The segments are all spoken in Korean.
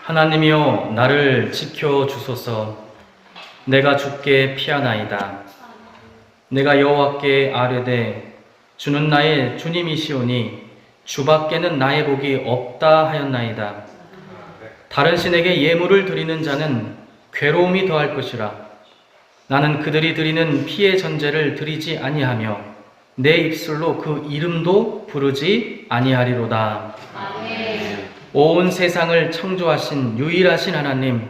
하나님이여 나를 지켜 주소서. 내가 주께 피하나이다. 내가 여호와께 아뢰되 주는 나의 주님이시오니 주밖에는 나의 복이 없다 하였나이다. 다른 신에게 예물을 드리는 자는 괴로움이 더할 것이라. 나는 그들이 드리는 피의 전제를 드리지 아니하며 내 입술로 그 이름도 부르지 아니하리로다. 온 세상을 창조하신 유일하신 하나님,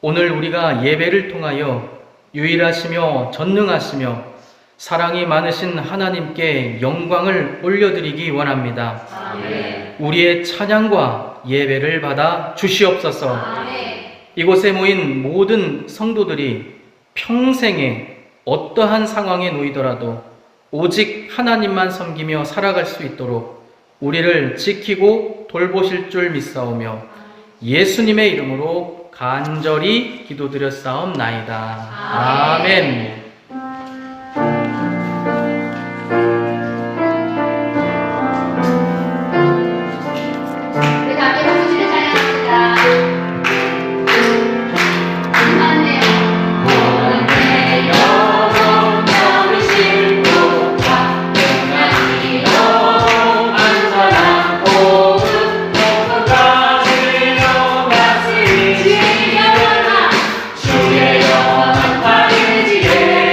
오늘 우리가 예배를 통하여 유일하시며 전능하시며 사랑이 많으신 하나님께 영광을 올려드리기 원합니다. 아멘. 우리의 찬양과 예배를 받아 주시옵소서. 아멘. 이곳에 모인 모든 성도들이 평생에 어떠한 상황에 놓이더라도 오직 하나님만 섬기며 살아갈 수 있도록 우리를 지키고 돌보실 줄 믿사오며 예수님의 이름으로 간절히 기도드렸사옵나이다. 아멘. 주의 영원한 발을 지혜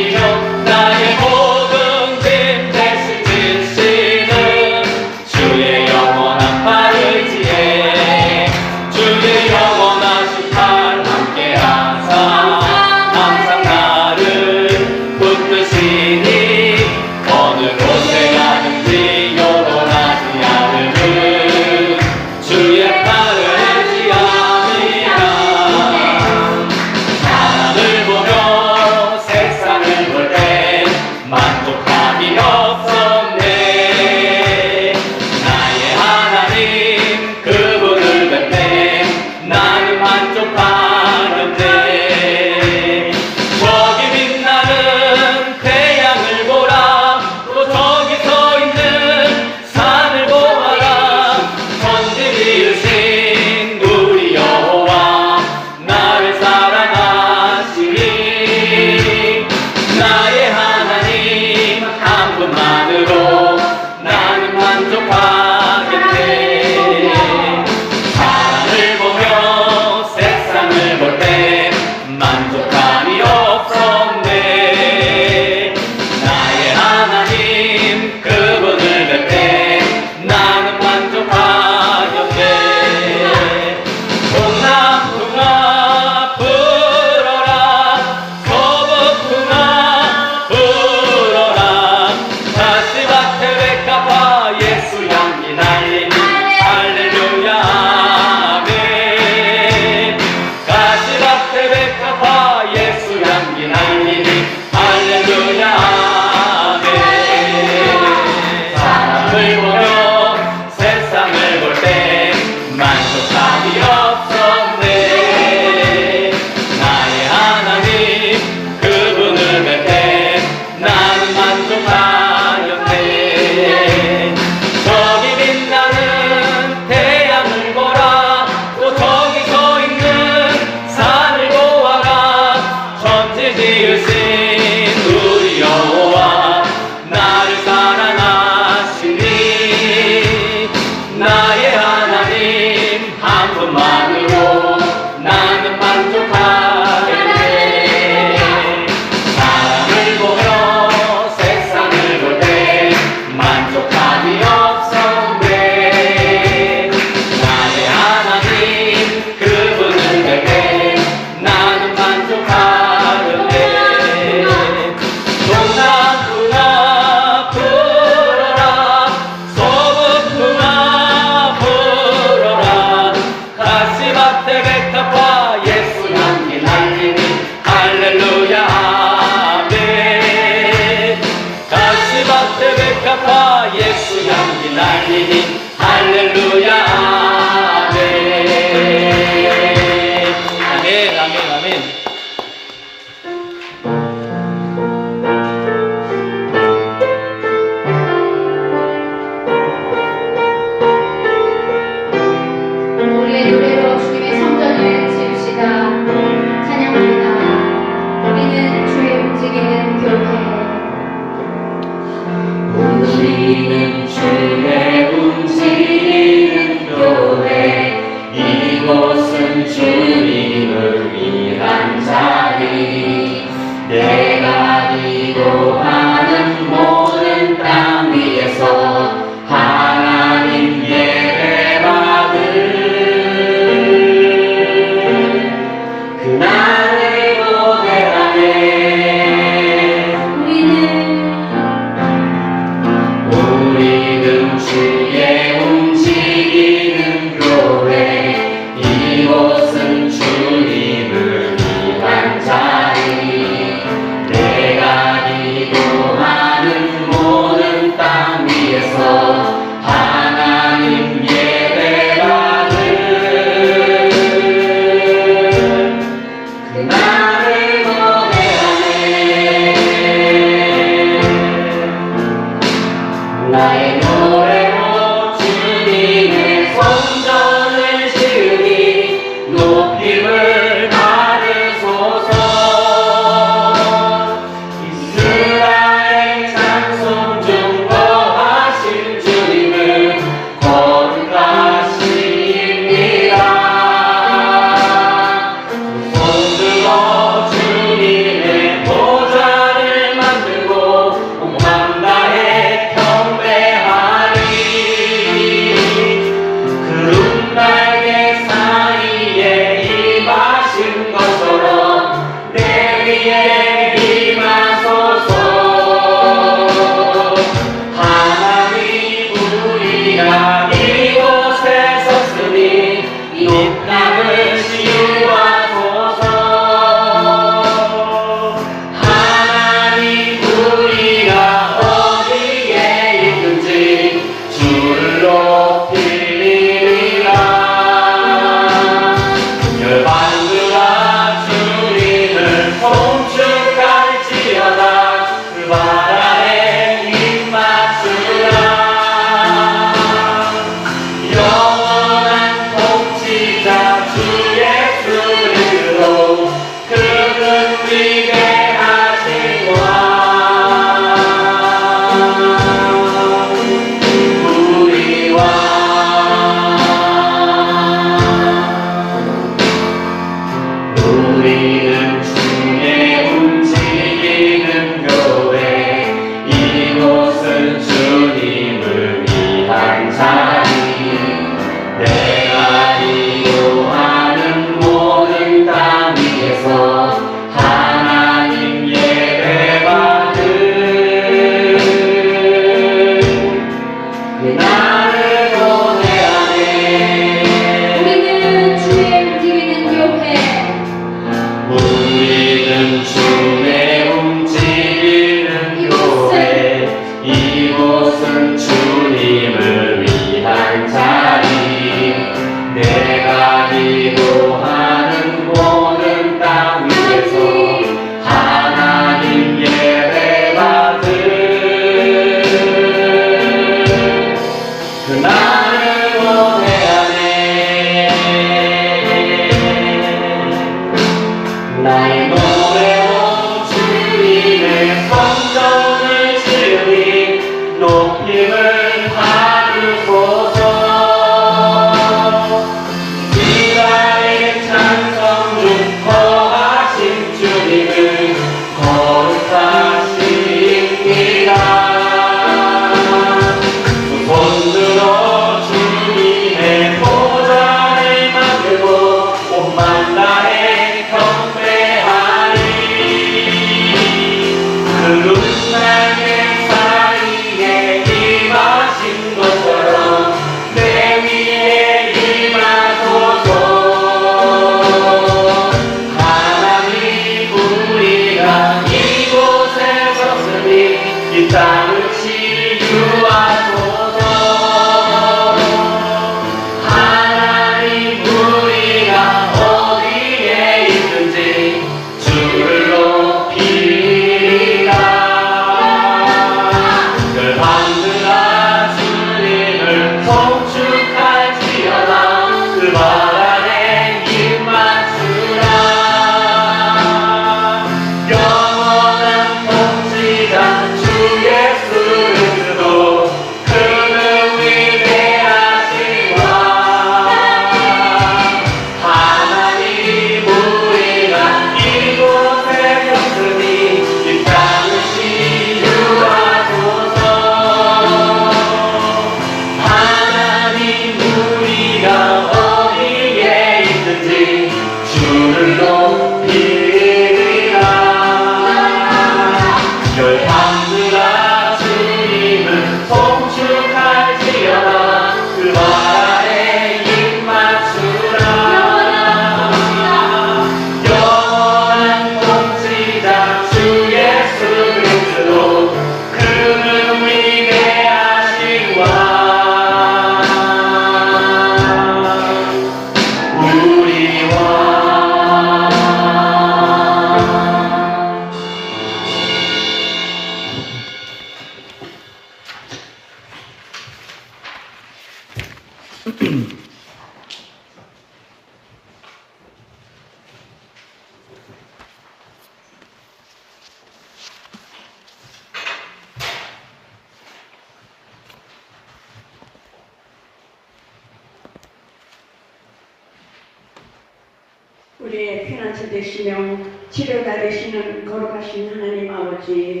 우리의 피난처 되시며 치료가 되시는 거룩하신 하나님 아버지,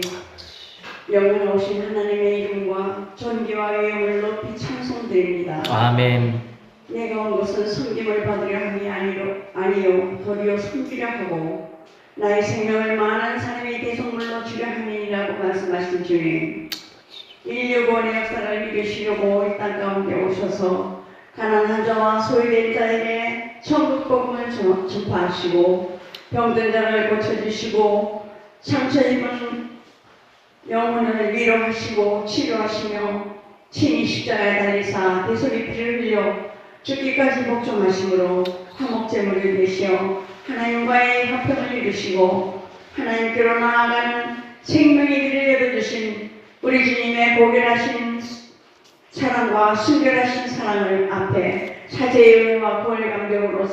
영원하신 하나님의 이름과 존귀와 위엄을 높이 찬송드립니다. 아멘. 내가 온 것은 섬김을 받으려 함이 아니요 도리어 섬기려 하고 나의 생명을 많은 사람의 대속물로 주려 함이라고 말씀하신 주님, 인류 구원의 역사를 이루시려고 이 땅 가운데 오셔서 가난한 자와 소외된 자에게 천국 복음을 전파하시고 병든 자를 고쳐주시고 상처 입은 영혼을 위로하시고 치료하시며 친히 십자가에 달리사 대속의 피를 흘려 죽기까지 복종하심으로 화목제물을 되시어 하나님과의 화평을 이루시고 하나님께로 나아가는 생명의 길을 열어주신 우리 주님의 고결하신 사랑과 순결하신 사랑을 앞에 사제의 은혜와 구원의 감격으로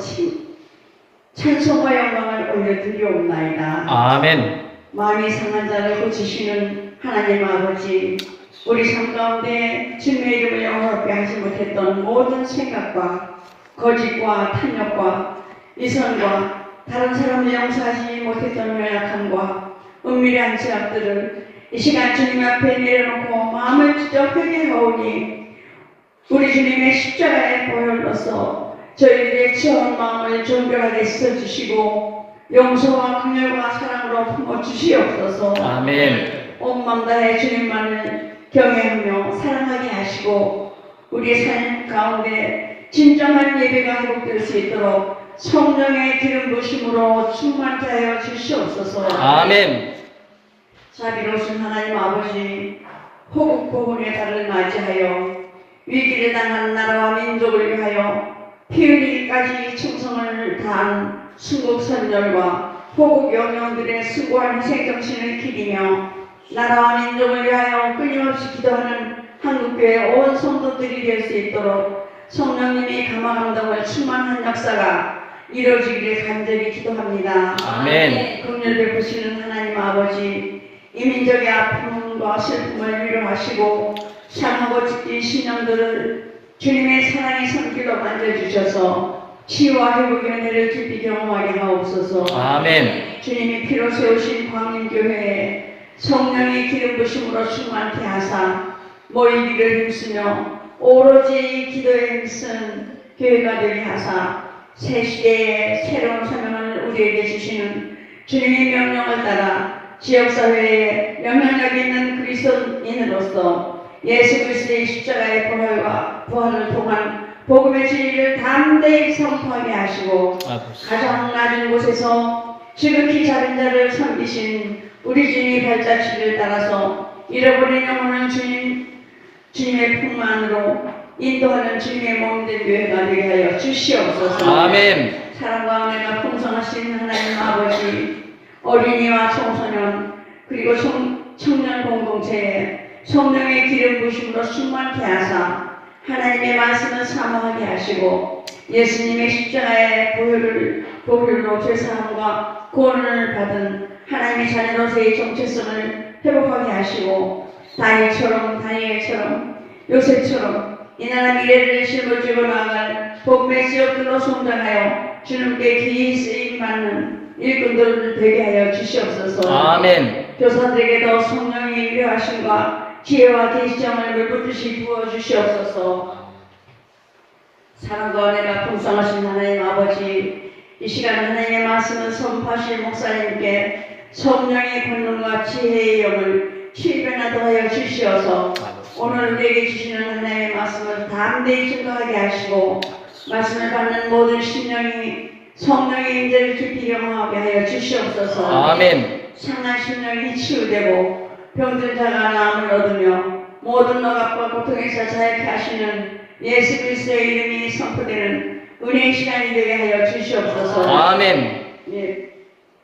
찬송과 영광을 올려드리옵나이다. 아멘. 마음이 상한 자를 고치시는 하나님 아버지, 우리 삶 가운데 주님의 이름을 영화롭게 하지 못했던 모든 생각과 거짓과 탐욕과 이선과 다른 사람을 용서하지 못했던 연약함과 은밀한 죄악들을 이 시간 주님 앞에 내려놓고 마음을 찢어 회개하오니 우리 주님의 십자가의 보혈로서 저희들의 처한 마음을 정결하게 씻어주시고 용서와 긍휼과 사랑으로 품어주시옵소서. 아멘. 온 마음 다해 주님만을 경외하며 사랑하게 하시고 우리의 삶 가운데 진정한 예배가 회복될 수 있도록 성령의 기름 부으심으로 충만케 하여 주시옵소서. 아멘. 자비로우신 하나님 아버지, 호국 고군의 달을 맞이하여 위기를 당한 나라와 민족을 위하여 피 흘리기까지 충성을 다한 순국선열과 호국 영령들의 수고한 희생정신을 기리며 나라와 민족을 위하여 끊임없이 기도하는 한국교회 온 성도들이 될 수 있도록 성령님이 감화감동을 충만한 역사가 이루어지기를 간절히 기도합니다. 아멘. 긍휼 베푸시는 하나님 아버지, 이 민족의 아픔과 슬픔을 위로하시고 상하고 죽기 신령들을 주님의 사랑의 손길로 만져주셔서 치유와 회복의 은혜를 깊이 경험하게 하옵소서. 아멘. 주님이 피로 세우신 광림교회에 성령의 기름 부심으로 충만케 하사 모이기를 힘쓰며 오로지 기도에 힘쓴 교회가 되게 하사 새 시대의 새로운 사명을 우리에게 주시는 주님의 명령을 따라 지역사회에 영향력 있는 그리스도인으로서 예수 그리스도의 십자가의 부활을 통한 복음의 진리를 담대히 선포하게 하시고 가장 낮은 곳에서 지극히 작은 자를 섬기신 우리 주님의 발자취를 따라서 잃어버린 영혼을 주님의 풍만으로 인도하는 주님의 몸된 교회가 되게 하여 주시옵소서. 아멘. 사랑과 은혜가 풍성하신 하나님 아버지, 어린이와 청소년 그리고 청년 공동체에 성령의 기름 부심으로 충만케 하사 하나님의 말씀을 사모하게 하시고 예수님의 십자가의 보혈로 죄사함과 구원을 받은 하나님의 자녀로서의 정체성을 회복하게 하시고 다니엘처럼 요셉처럼 이 나라 미래를 짊어지고 나아갈 복음의 지역들로 성장하여 주님께 귀히 쓰임받는 일꾼들 되게 하여 주시옵소서. 아멘. 교사들에게도 성령의 위로하심과 지혜와 계시점을 물붓듯이 부어주시옵소서. 사랑과 은혜가 풍성하신 하나님 아버지, 이 시간 하나님의 말씀을 선포하실 목사님께 성령의 권능과 지혜의 영을 실변하도록 하여 주시어서 오늘 우리에게 주시는 하나님의 말씀을 담대히 증거하게 하시고 말씀을 받는 모든 심령이 성령의 임재를 깊이 경험하게 하여 주시옵소서. 아멘. 상한 심령이 치유되고 병든 자가 나음을 얻으며 모든 억압과 고통에서 자유케 하시는 예수 그리스도의 이름이 선포되는 은혜의 시간이 되게 하여 주시옵소서. 아멘.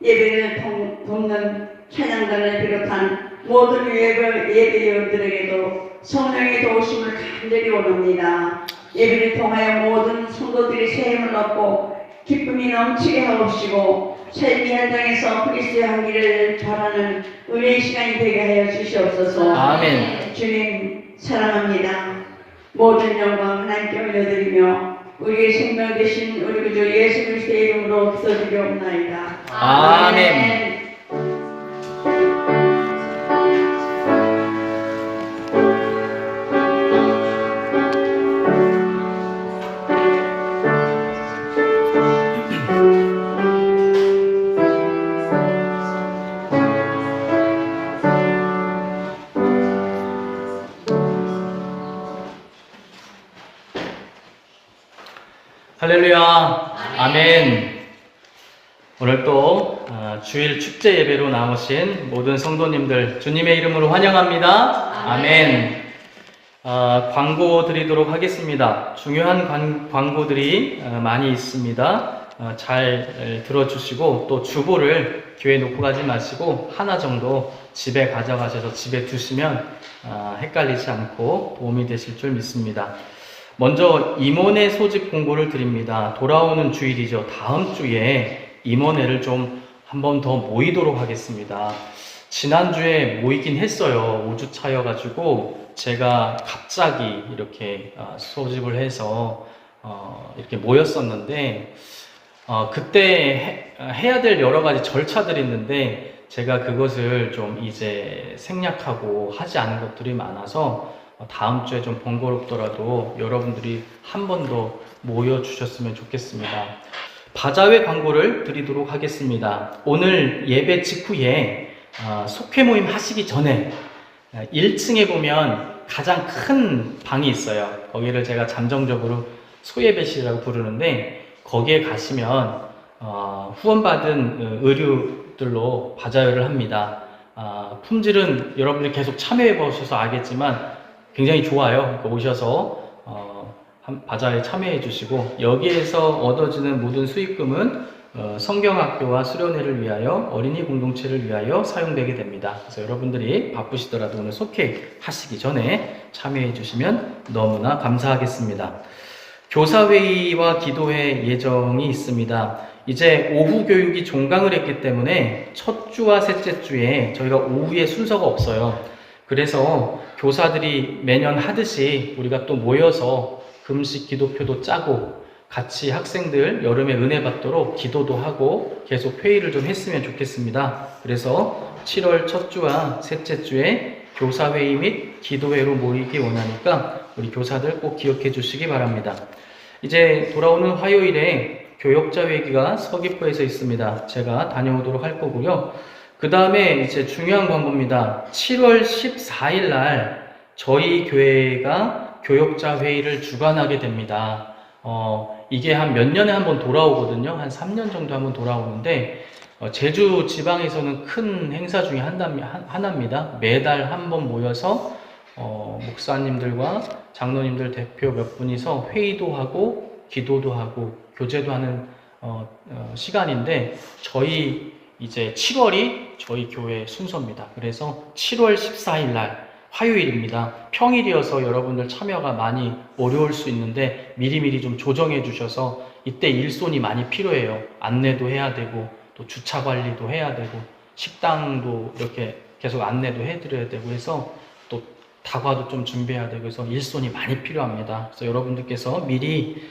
예배를 돕는 찬양단을 비롯한 모든 예배위원들에게도 성령의 도우심을 간절히 원합니다. 예배를 통하여 모든 성도들이 새 힘을 얻고 기쁨이 넘치게 하옵시고 삶의 현장에서 그리스도의 향기를 바라는 은혜의 시간이 되게 하여 주시옵소서. 아멘. 주님 사랑합니다. 모든 영광 하나님께 올려드리며 우리의 생명 되신 우리 구주 예수 그리스도의 이름으로 기도드리옵나이다. 아멘. 할렐루야. 아멘. 오늘 또 주일 축제 예배로 나오신 모든 성도님들 주님의 이름으로 환영합니다. 아멘. 광고 드리도록 하겠습니다. 중요한 광고들이 많이 있습니다. 잘 들어주시고 또 주보를 교회에 놓고 가지 마시고 하나 정도 집에 가져가셔서 집에 두시면 헷갈리지 않고 도움이 되실 줄 믿습니다. 먼저 임원회 소집 공고를 드립니다. 돌아오는 주일이죠. 다음 주에 임원회를 좀 한 번 더 모이도록 하겠습니다. 지난주에 모이긴 했어요. 5주 차여가지고 제가 갑자기 이렇게 소집을 해서 이렇게 모였었는데 그때 해야 될 여러 가지 절차들이 있는데 제가 그것을 좀 이제 생략하고 하지 않은 것들이 많아서 다음 주에 좀 번거롭더라도 여러분들이 한 번 더 모여주셨으면 좋겠습니다. 바자회 광고를 드리도록 하겠습니다. 오늘 예배 직후에 속회 모임 하시기 전에 1층에 보면 가장 큰 방이 있어요. 거기를 제가 잠정적으로 소예배실이라고 부르는데 거기에 가시면 후원받은 의류들로 바자회를 합니다. 품질은 여러분들이 계속 참여해 보셔서 알겠지만 굉장히 좋아요. 오셔서 바자회에 참여해 주시고 여기에서 얻어지는 모든 수익금은 성경학교와 수련회를 위하여 어린이 공동체를 위하여 사용되게 됩니다. 그래서 여러분들이 바쁘시더라도 오늘 속회 하시기 전에 참여해 주시면 너무나 감사하겠습니다. 교사회의와 기도회 예정이 있습니다. 이제 오후 교육이 종강을 했기 때문에 첫 주와 셋째 주에 저희가 오후에 순서가 없어요. 그래서 교사들이 매년 하듯이 우리가 또 모여서 금식 기도표도 짜고 같이 학생들 여름에 은혜 받도록 기도도 하고 계속 회의를 좀 했으면 좋겠습니다. 그래서 7월 첫 주와 셋째 주에 교사회의 및 기도회로 모이기 원하니까 우리 교사들 꼭 기억해 주시기 바랍니다. 이제 돌아오는 화요일에 교역자 회기가 서귀포에서 있습니다. 제가 다녀오도록 할 거고요. 그 다음에 이제 중요한 광고입니다. 7월 14일 날 저희 교회가 교역자 회의를 주관하게 됩니다. 이게 한 몇 년에 한 번 돌아오거든요. 한 3년 정도 한 번 돌아오는데 제주 지방에서는 큰 행사 중에 하나입니다. 매달 한 번 모여서 목사님들과 장로님들 대표 몇 분이서 회의도 하고 기도도 하고 교제도 하는 시간인데 저희 이제 7월이 저희 교회 순서입니다. 그래서 7월 14일 날 화요일입니다. 평일이어서 여러분들 참여가 많이 어려울 수 있는데 미리미리 좀 조정해 주셔서 이때 일손이 많이 필요해요. 안내도 해야 되고 또 주차 관리도 해야 되고 식당도 이렇게 계속 안내도 해드려야 되고 해서 또 다과도 좀 준비해야 되고 해서 일손이 많이 필요합니다. 그래서 여러분들께서 미리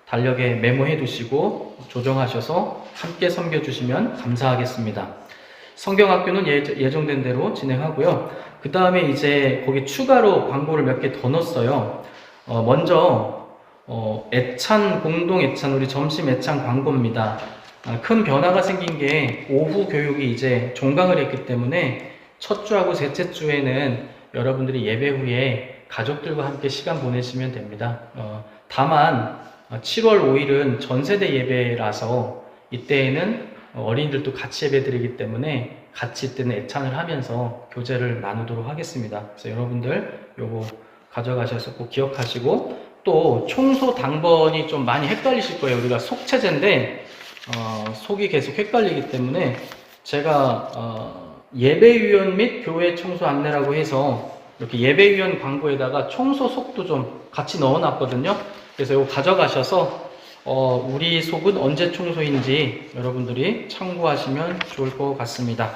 달력에 메모해 두시고 조정하셔서 함께 섬겨주시면 감사하겠습니다. 성경학교는 예정된 대로 진행하고요. 그 다음에 이제 거기 추가로 광고를 몇 개 더 넣었어요. 먼저 애찬 공동 애찬 우리 점심 애찬 광고입니다. 큰 변화가 생긴 게 오후 교육이 이제 종강을 했기 때문에 첫 주하고 셋째 주에는 여러분들이 예배 후에 가족들과 함께 시간 보내시면 됩니다. 다만 7월 5일은 전세대 예배라서 이때에는 어린이들도 같이 예배 드리기 때문에 같이 이때는 애찬을 하면서 교제를 나누도록 하겠습니다. 그래서 여러분들 요거 가져가셔서 꼭 기억하시고 또 청소 당번이 좀 많이 헷갈리실 거예요. 우리가 속체제인데 속이 계속 헷갈리기 때문에 제가 예배위원 및 교회 청소 안내라고 해서 이렇게 예배위원 광고에다가 청소 속도 좀 같이 넣어놨거든요. 그래서 이거 가져가셔서 우리 속은 언제 청소인지 여러분들이 참고하시면 좋을 것 같습니다.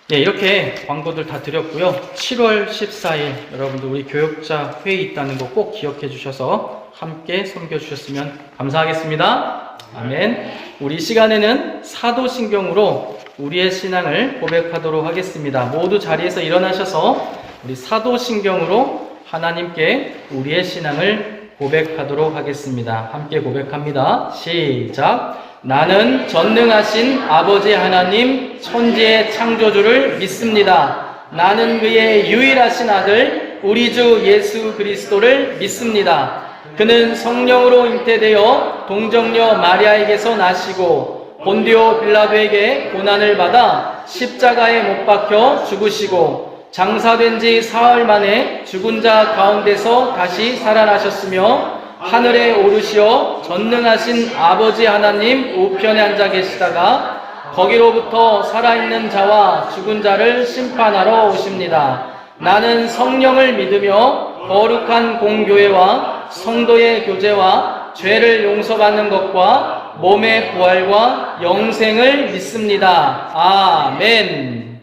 네, 이렇게 광고들 다 드렸고요. 7월 14일 여러분들 우리 교역자 회의 있다는 거 꼭 기억해 주셔서 함께 섬겨주셨으면 감사하겠습니다. 아멘. 우리 시간에는 사도신경으로 우리의 신앙을 고백하도록 하겠습니다. 모두 자리에서 일어나셔서 우리 사도신경으로 하나님께 우리의 신앙을 고백하도록 하겠습니다. 함께 고백합니다. 시작. 나는 전능하신 아버지 하나님 천지의 창조주를 믿습니다. 나는 그의 유일하신 아들 우리 주 예수 그리스도를 믿습니다. 그는 성령으로 잉태되어 동정녀 마리아에게서 나시고 본디오 빌라도에게 고난을 받아 십자가에 못 박혀 죽으시고 장사된 지 사흘 만에 죽은 자 가운데서 다시 살아나셨으며 하늘에 오르시어 전능하신 아버지 하나님 우편에 앉아 계시다가 거기로부터 살아있는 자와 죽은 자를 심판하러 오십니다. 나는 성령을 믿으며 거룩한 공교회와 성도의 교제와 죄를 용서받는 것과 몸의 부활과 영생을 믿습니다. 아멘.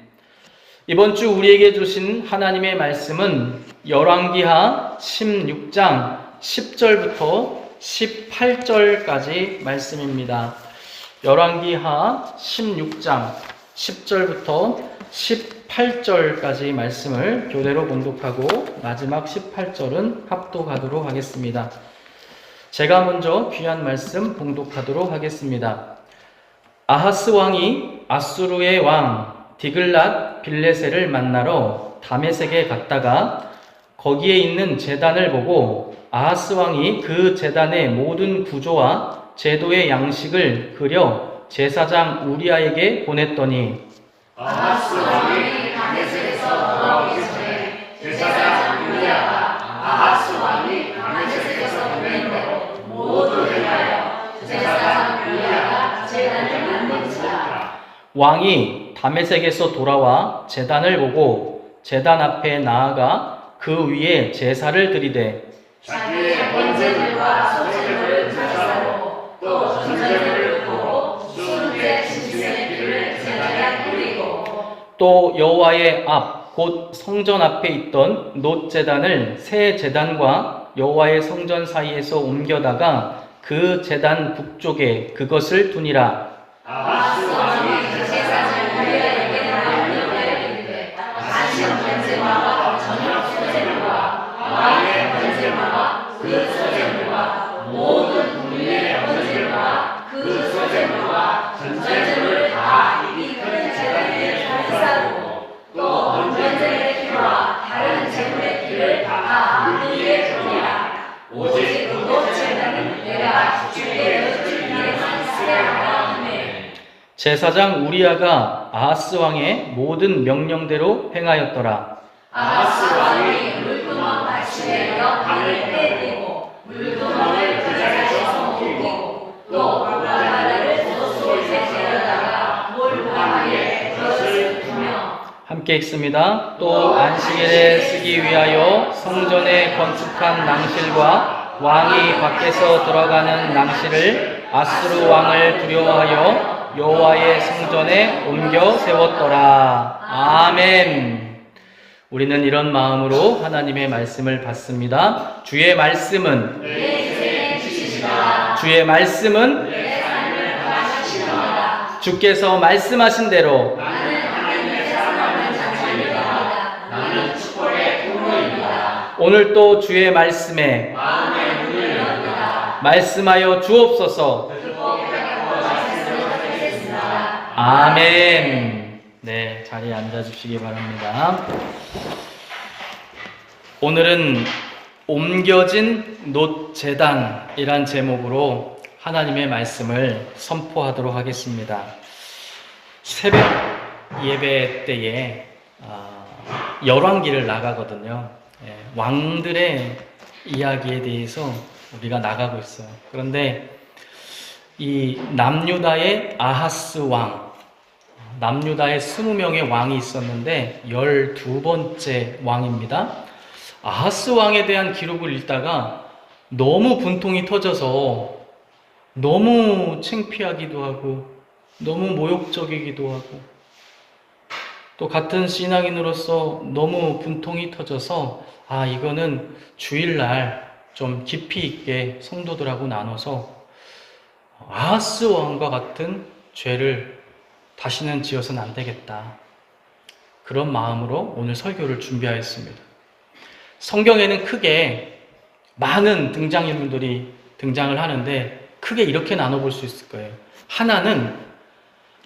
이번 주 우리에게 주신 하나님의 말씀은 열왕기하 16장 10절부터 18절까지 말씀입니다. 열왕기하 16장 10절부터 18절까지 말씀을 교대로 봉독하고 마지막 18절은 합독하도록 하겠습니다. 제가 먼저 귀한 말씀 봉독하도록 하겠습니다. 아하스 왕이 아수르의 왕 디글랏 빌레셀을 만나러 다메섹에 갔다가 거기에 있는 제단을 보고 아하스 왕이 그 제단의 모든 구조와 제도의 양식을 그려 제사장 우리아에게 보냈더니 아하스 왕이 다메섹에서 돌아오기 전에 제사장 우리아가 아하스 왕이 다메섹에서 보낸 대로 모두 행하여 제사장 우리아가 제단을 만든지라. 왕이 다메섹에서 돌아와 제단을 보고 제단 앞에 나아가 그 위에 제사를 드리되 자기의 번제물과 소제물을 제사로 또 전제물을 보고 순대 짐승의 피를 제단에 뿌리고 또 여호와의 앞 곧 성전 앞에 있던 놋 제단을 새 제단과 여호와의 성전 사이에서 옮겨다가 그 제단 북쪽에 그것을 두니라. 아하스 왕이 제사장 우리아에게 명령하여 이르되 아침 번제물과 저녁 소제물과 왕의 번제물과 그 소제물과 모든 국민의 번제물과 그 소제물과 전제물을 다 이 큰 제단에 발사하고 또 번제물의 피와 다른 제물의 피를 다 위에 두니라. 오직 그곳 제단은 내가 주의 곁을 위해 쓰리라. 아멘. 제사장 우리아가 아하스 왕의 모든 명령대로 행하였더라. 아하스 왕이 물구멍 받침에 옆판을 빼내고 물구멍을 그 자리에서 옮기고 또 바다를 소속에 세워다가 몰판 위에 그것을 두며 함께 읽습니다. 또 안식일에 쓰기 위하여 성전에 건축한 낭실과 왕이 밖에서 들어가는 낭실을 아수르 왕을 두려워하여 여호와의 성전에 옮겨 세웠더라. 아멘. 우리는 이런 마음으로 하나님의 말씀을 받습니다. 주의 말씀은 주의 말씀은 주께서 말씀하신 대로 오늘 또 주의 말씀에 말씀하여 주옵소서. 아멘. 네, 자리에 앉아주시기 바랍니다. 오늘은 옮겨진 놋 제단이란 제목으로 하나님의 말씀을 선포하도록 하겠습니다. 새벽 예배 때에 열왕기를 나가거든요. 왕들의 이야기에 대해서 우리가 나가고 있어요. 그런데 이 남유다의 아하스 왕, 남유다에 20명의 왕이 있었는데 12번째 왕입니다. 아하스 왕에 대한 기록을 읽다가 너무 분통이 터져서 너무 창피하기도 하고 너무 모욕적이기도 하고 또 같은 신앙인으로서 너무 분통이 터져서 이거는 주일날 좀 깊이 있게 성도들하고 나눠서 아하스 왕과 같은 죄를 다시는 지어서는 안 되겠다. 그런 마음으로 오늘 설교를 준비하였습니다. 성경에는 크게 많은 등장인물들이 등장을 하는데 크게 이렇게 나눠볼 수 있을 거예요. 하나는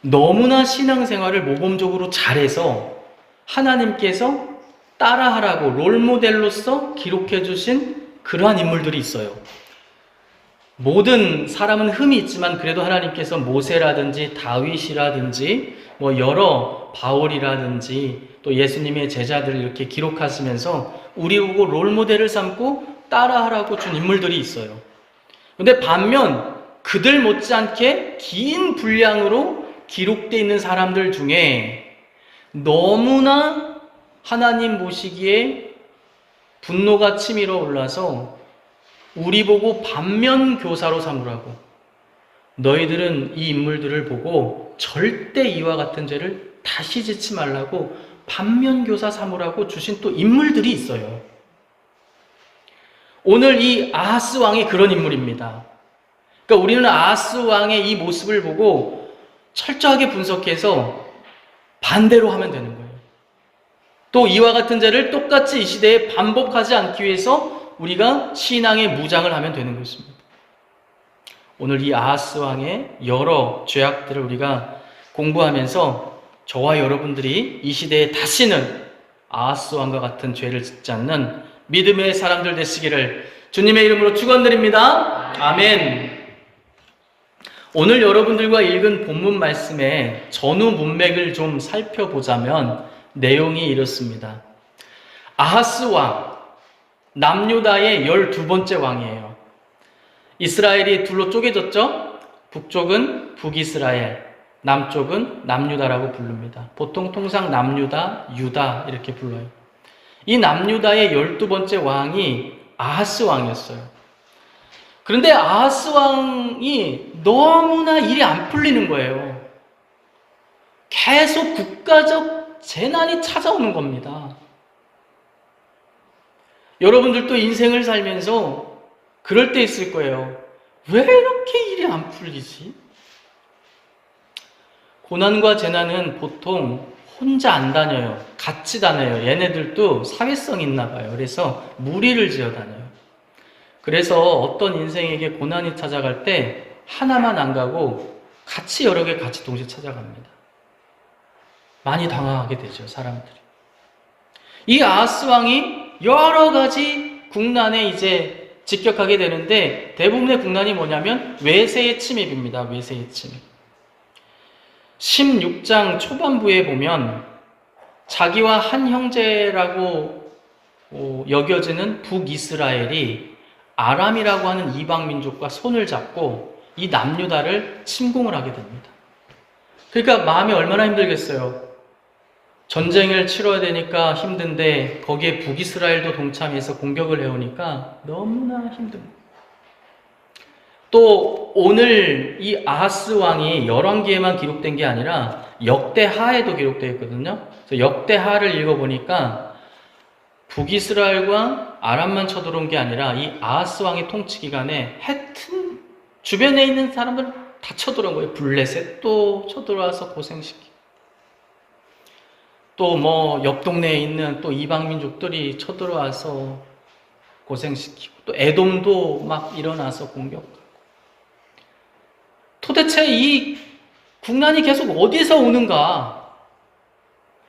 너무나 신앙생활을 모범적으로 잘해서 하나님께서 따라하라고 롤모델로서 기록해 주신 그러한 인물들이 있어요. 모든 사람은 흠이 있지만 그래도 하나님께서 모세라든지 다윗이라든지 여러 바울이라든지 또 예수님의 제자들을 이렇게 기록하시면서 우리 보고 롤모델을 삼고 따라하라고 준 인물들이 있어요. 근데 반면 그들 못지않게 긴 분량으로 기록되어 있는 사람들 중에 너무나 하나님 보시기에 분노가 치밀어 올라서 우리 보고 반면교사로 삼으라고, 너희들은 이 인물들을 보고 절대 이와 같은 죄를 다시 짓지 말라고 반면교사 삼으라고 주신 또 인물들이 있어요. 오늘 이 아하스 왕이 그런 인물입니다. 그러니까 우리는 아하스 왕의 이 모습을 보고 철저하게 분석해서 반대로 하면 되는 거예요. 또 이와 같은 죄를 똑같이 이 시대에 반복하지 않기 위해서 우리가 신앙의 무장을 하면 되는 것입니다. 오늘 이 아하스 왕의 여러 죄악들을 우리가 공부하면서 저와 여러분들이 이 시대에 다시는 아하스 왕과 같은 죄를 짓지 않는 믿음의 사람들 되시기를 주님의 이름으로 축원드립니다. 아멘. 오늘 여러분들과 읽은 본문 말씀의 전후 문맥을 좀 살펴보자면 내용이 이렇습니다. 아하스 왕, 남유다의 12번째 왕이에요. 이스라엘이 둘로 쪼개졌죠? 북쪽은 북이스라엘, 남쪽은 남유다라고 부릅니다. 보통 통상 남유다, 유다 이렇게 불러요. 이 남유다의 12번째 왕이 아하스 왕이었어요. 그런데 아하스 왕이 너무나 일이 안 풀리는 거예요. 계속 국가적 재난이 찾아오는 겁니다. 여러분들도 인생을 살면서 그럴 때 있을 거예요. 왜 이렇게 일이 안 풀리지? 고난과 재난은 보통 혼자 안 다녀요. 같이 다녀요. 얘네들도 사회성이 있나 봐요. 그래서 무리를 지어 다녀요. 그래서 어떤 인생에게 고난이 찾아갈 때 하나만 안 가고 같이 여러 개 같이 동시에 찾아갑니다. 많이 당황하게 되죠, 사람들이. 이 아하스 왕이 여러 가지 국난에 이제 직격하게 되는데 대부분의 국난이 뭐냐면 외세의 침입입니다. 외세의 침입. 16장 초반부에 보면 자기와 한 형제라고 여겨지는 북이스라엘이 아람이라고 하는 이방 민족과 손을 잡고 이 남유다를 침공을 하게 됩니다. 그러니까 마음이 얼마나 힘들겠어요. 전쟁을 치러야 되니까 힘든데 거기에 북이스라엘도 동참해서 공격을 해오니까 너무나 힘듭니다. 또 오늘 이 아하스 왕이 열왕기에만 기록된 게 아니라 역대하에도 기록되어 있거든요. 그래서 역대하를 읽어보니까 북이스라엘과 아람만 쳐들어온 게 아니라 이 아하스 왕의 통치 기간에 하여튼 주변에 있는 사람들 다 쳐들어온 거예요. 블레셋도 쳐들어와서 고생시키고 또 옆 동네에 있는 또 이방 민족들이 쳐들어와서 고생시키고 또 에돔도 막 일어나서 공격하고 도대체 이 국난이 계속 어디서 오는가?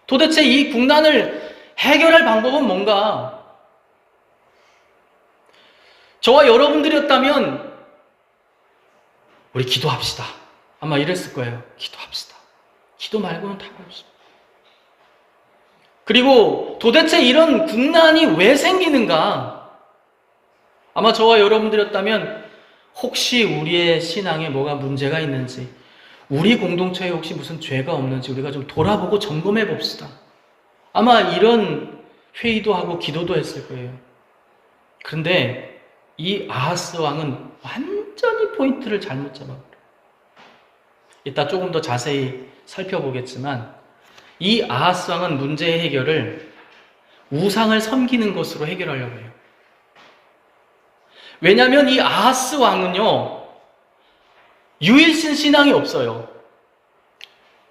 도대체 이 국난을 해결할 방법은 뭔가? 저와 여러분들이었다면 우리 기도합시다. 아마 이랬을 거예요. 기도합시다. 기도 말고는 답이 없습니다. 그리고 도대체 이런 국난이 왜 생기는가? 아마 저와 여러분들이었다면 혹시 우리의 신앙에 뭐가 문제가 있는지, 우리 공동체에 혹시 무슨 죄가 없는지 우리가 좀 돌아보고 점검해 봅시다. 아마 이런 회의도 하고 기도도 했을 거예요. 그런데 이 아하스 왕은 완전히 포인트를 잘못 잡아버려요. 이따 조금 더 자세히 살펴보겠지만 이 아하스 왕은 문제의 해결을 우상을 섬기는 것으로 해결하려고 해요. 왜냐하면 이 아하스 왕은요, 유일신 신앙이 없어요.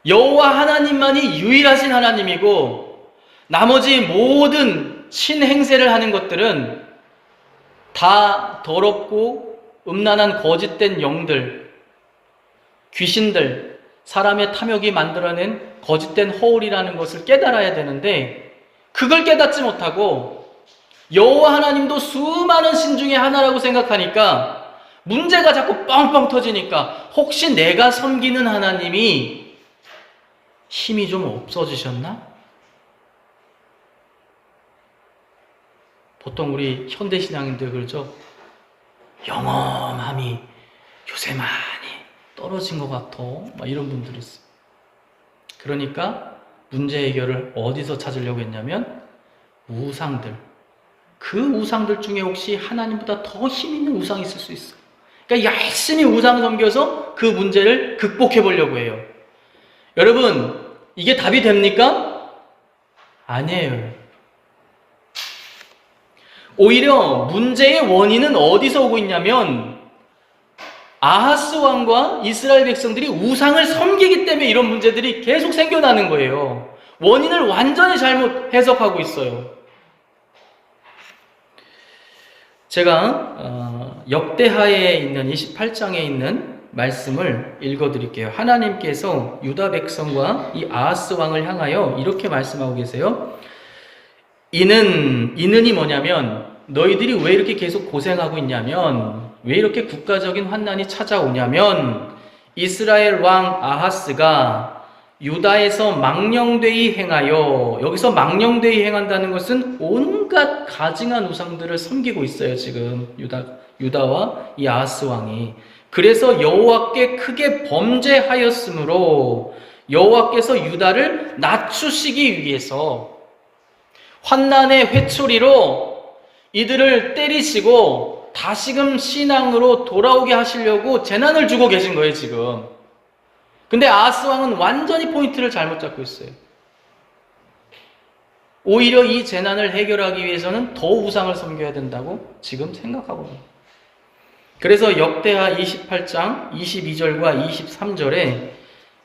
여호와 하나님만이 유일하신 하나님이고 나머지 모든 신행세를 하는 것들은 다 더럽고 음란한 거짓된 영들, 귀신들, 사람의 탐욕이 만들어낸 거짓된 허울이라는 것을 깨달아야 되는데 그걸 깨닫지 못하고 여호와 하나님도 수많은 신 중에 하나라고 생각하니까 문제가 자꾸 뻥뻥 터지니까 혹시 내가 섬기는 하나님이 힘이 좀 없어지셨나? 보통 우리 현대신앙인들 그러죠. 영험함이 요새 많이 떨어진 것 같아. 막 이런 분들이 있어요. 그러니까 문제 해결을 어디서 찾으려고 했냐면 우상들. 그 우상들 중에 혹시 하나님보다 더 힘 있는 우상이 있을 수 있어요. 그러니까 열심히 우상 섬겨서 그 문제를 극복해 보려고 해요. 여러분, 이게 답이 됩니까? 아니에요. 오히려 문제의 원인은 어디서 오고 있냐면 아하스 왕과 이스라엘 백성들이 우상을 섬기기 때문에 이런 문제들이 계속 생겨나는 거예요. 원인을 완전히 잘못 해석하고 있어요. 제가 역대하에 있는 28장에 있는 말씀을 읽어드릴게요. 하나님께서 유다 백성과 이 아하스 왕을 향하여 이렇게 말씀하고 계세요. 이는이 뭐냐면 너희들이 왜 이렇게 계속 고생하고 있냐면 왜 이렇게 국가적인 환난이 찾아오냐면 이스라엘 왕 아하스가 유다에서 망령되이 행하여, 여기서 망령되이 행한다는 것은 온갖 가증한 우상들을 섬기고 있어요. 지금 유다와 이 아하스 왕이. 그래서 여호와께 크게 범죄하였으므로 여호와께서 유다를 낮추시기 위해서 환난의 회초리로 이들을 때리시고 다시금 신앙으로 돌아오게 하시려고 재난을 주고 계신 거예요, 지금. 근데 아하스 왕은 완전히 포인트를 잘못 잡고 있어요. 오히려 이 재난을 해결하기 위해서는 더 우상을 섬겨야 된다고 지금 생각하고 있습니다. 그래서 역대하 28장 22절과 23절에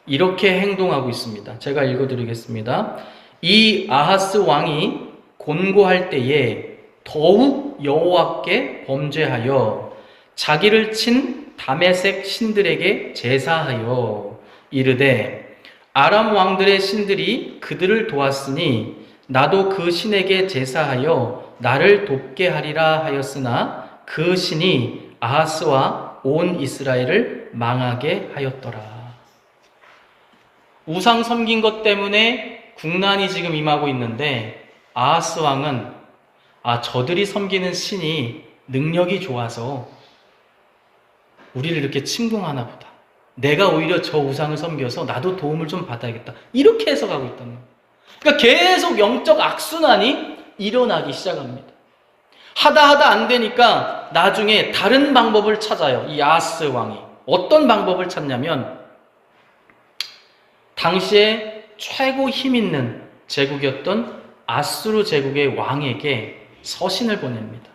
이렇게 행동하고 있습니다. 제가 읽어드리겠습니다. 이 아하스 왕이 곤고할 때에 더욱 여호와께 범죄하여 자기를 친 다메섹 신들에게 제사하여 이르되 아람 왕들의 신들이 그들을 도왔으니 나도 그 신에게 제사하여 나를 돕게 하리라 하였으나 그 신이 아하스와 온 이스라엘을 망하게 하였더라. 우상 섬긴 것 때문에 국난이 지금 임하고 있는데 아하스 왕은 저들이 섬기는 신이 능력이 좋아서 우리를 이렇게 침공하나 보다. 내가 오히려 저 우상을 섬겨서 나도 도움을 좀 받아야겠다. 이렇게 해석하고 있다는 거예요. 그러니까 계속 영적 악순환이 일어나기 시작합니다. 하다 안 되니까 나중에 다른 방법을 찾아요. 이 아하스 왕이. 어떤 방법을 찾냐면 당시에 최고 힘 있는 제국이었던 아수르 제국의 왕에게 서신을 보냅니다.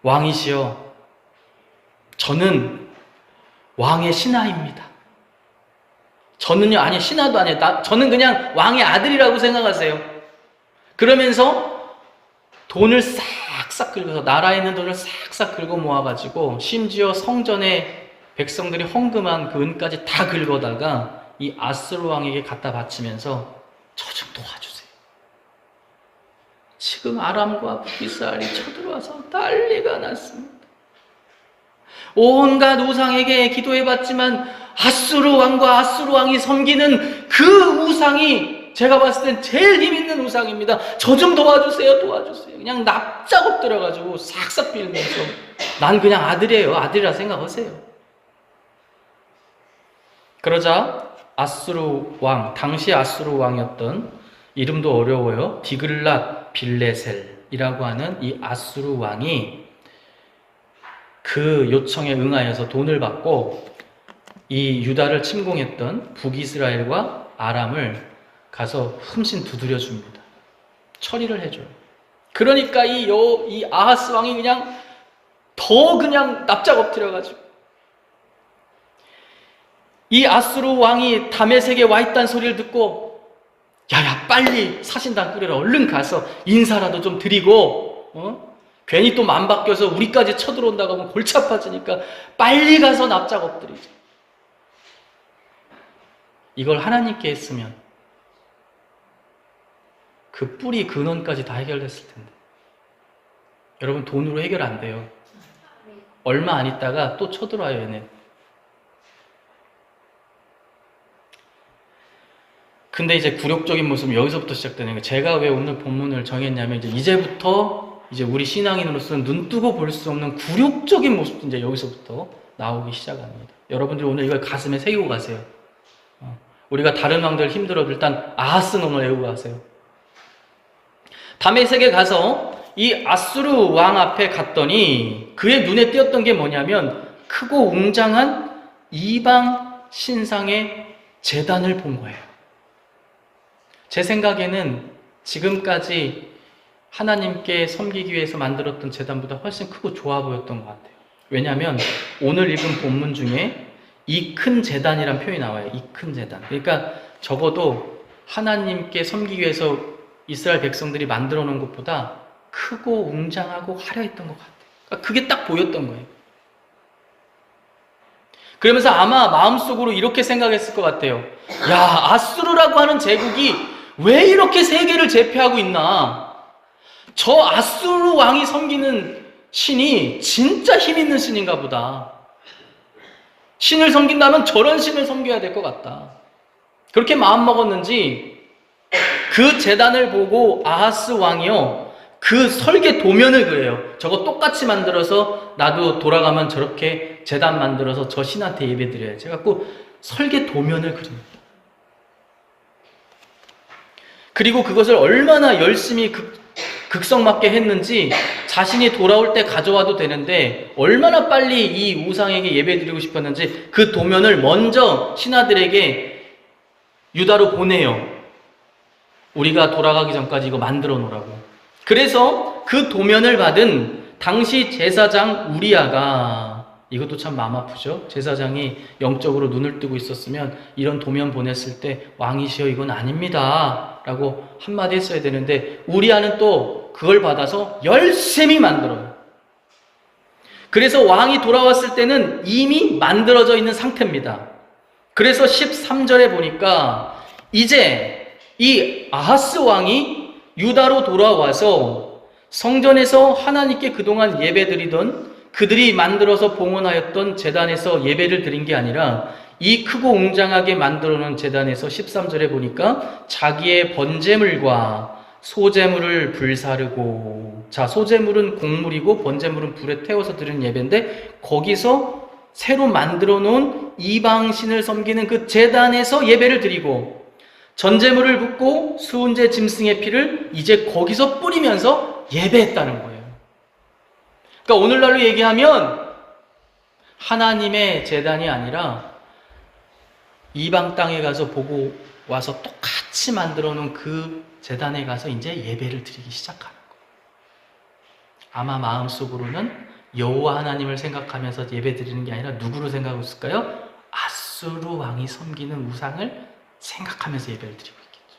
왕이시여, 저는 왕의 신하입니다. 저는요, 아니, 신하도 아니에요. 저는 그냥 왕의 아들이라고 생각하세요. 그러면서 돈을 싹싹 긁어서, 나라에 있는 돈을 싹싹 긁어 모아가지고, 심지어 성전에 백성들이 헌금한 그 은까지 다 긁어다가 이 아수르 왕에게 갖다 바치면서 저 좀 도와주세요. 지금 아람과 북이스라엘이 쳐들어와서 난리가 났습니다. 온갖 우상에게 기도해봤지만 아수르 왕과 아수르 왕이 섬기는 그 우상이 제가 봤을 땐 제일 힘있는 우상입니다. 저 좀 도와주세요. 그냥 납작 엎드려가지고 싹싹 빌면서 난 그냥 아들이에요. 아들이라 생각하세요. 그러자 아수르 왕, 당시 아수르 왕이었던, 이름도 어려워요, 디글랏 빌레셀이라고 하는 이 아수르 왕이 그 요청에 응하여서 돈을 받고 이 유다를 침공했던 북이스라엘과 아람을 가서 흠씬 두드려 줍니다. 처리를 해줘요. 그러니까 이 아하스 왕이 그냥 더 그냥 납작 엎드려가지고, 이 아수르 왕이 다메섹에 와 있다는 소리를 듣고, 야야 빨리 사신단 꾸려라, 얼른 가서 인사라도 좀 드리고, 괜히 또 맘 바뀌어서 우리까지 쳐들어온다고 하면 골치 아파지니까 빨리 가서 납작 엎드리자. 이걸 하나님께 했으면 그 뿌리 근원까지 다 해결됐을 텐데. 여러분, 돈으로 해결 안 돼요. 얼마 안 있다가 또 쳐들어와요, 얘네. 근데 이제 굴욕적인 모습은 여기서부터 시작되는 거예요. 제가 왜 오늘 본문을 정했냐면, 이제부터 우리 신앙인으로서는 눈 뜨고 볼 수 없는 굴욕적인 모습도 이제 여기서부터 나오기 시작합니다. 여러분들이 오늘 이걸 가슴에 새기고 가세요. 우리가 다른 왕들 힘들어도 일단 아하스 놈을 외우고 가세요. 다메섹에 가서 이 아수르 왕 앞에 갔더니 그의 눈에 띄었던 게 뭐냐면 크고 웅장한 이방 신상의 제단을 본 거예요. 제 생각에는 지금까지 하나님께 섬기기 위해서 만들었던 제단보다 훨씬 크고 좋아 보였던 것 같아요. 왜냐하면 오늘 읽은 본문 중에 이 큰 제단이란 표현이 나와요. 이 큰 제단. 그러니까 적어도 하나님께 섬기기 위해서 이스라엘 백성들이 만들어 놓은 것보다 크고 웅장하고 화려했던 것 같아요. 그러니까 그게 딱 보였던 거예요. 그러면서 아마 마음속으로 이렇게 생각했을 것 같아요. 야, 아수르라고 하는 제국이 왜 이렇게 세계를 제패하고 있나? 저 아수르 왕이 섬기는 신이 진짜 힘 있는 신인가 보다. 신을 섬긴다면 저런 신을 섬겨야 될 것 같다. 그렇게 마음먹었는지 그 제단을 보고 아하스 왕이요, 그 설계 도면을 그려요. 저거 똑같이 만들어서 나도 돌아가면 저렇게 제단 만들어서 저 신한테 예배 드려야지. 그래갖고 설계 도면을 그립니다. 그리고 그것을 얼마나 열심히 극성맞게 했는지, 자신이 돌아올 때 가져와도 되는데 얼마나 빨리 이 우상에게 예배드리고 싶었는지 그 도면을 먼저 신하들에게 유다로 보내요. 우리가 돌아가기 전까지 이거 만들어 놓으라고. 그래서 그 도면을 받은 당시 제사장 우리아가, 이것도 참 마음 아프죠. 제사장이 영적으로 눈을 뜨고 있었으면 이런 도면 보냈을 때 왕이시여 이건 아닙니다 라고 한마디 했어야 되는데, 우리아는 또 그걸 받아서 열심히 만들어요. 그래서 왕이 돌아왔을 때는 이미 만들어져 있는 상태입니다. 그래서 13절에 보니까 이제 이 아하스 왕이 유다로 돌아와서 성전에서 하나님께 그동안 예배드리던, 그들이 만들어서 봉헌하였던 제단에서 예배를 드린 게 아니라 이 크고 웅장하게 만들어 놓은 제단에서 13절에 보니까 자기의 번제물과 소제물을 불사르고, 자, 소제물은 곡물이고 번제물은 불에 태워서 드리는 예배인데, 거기서 새로 만들어 놓은 이방신을 섬기는 그 제단에서 예배를 드리고, 전제물을 붓고 수은제 짐승의 피를 이제 거기서 뿌리면서 예배했다는 거예요. 그러니까 오늘날로 얘기하면 하나님의 제단이 아니라 이방 땅에 가서 보고 와서 똑같이 만들어 놓은 그 제단에 가서 이제 예배를 드리기 시작하는 거예요. 아마 마음속으로는 여호와 하나님을 생각하면서 예배 드리는 게 아니라 누구로 생각하고 있을까요? 아수르 왕이 섬기는 우상을 생각하면서 예배를 드리고 있겠죠.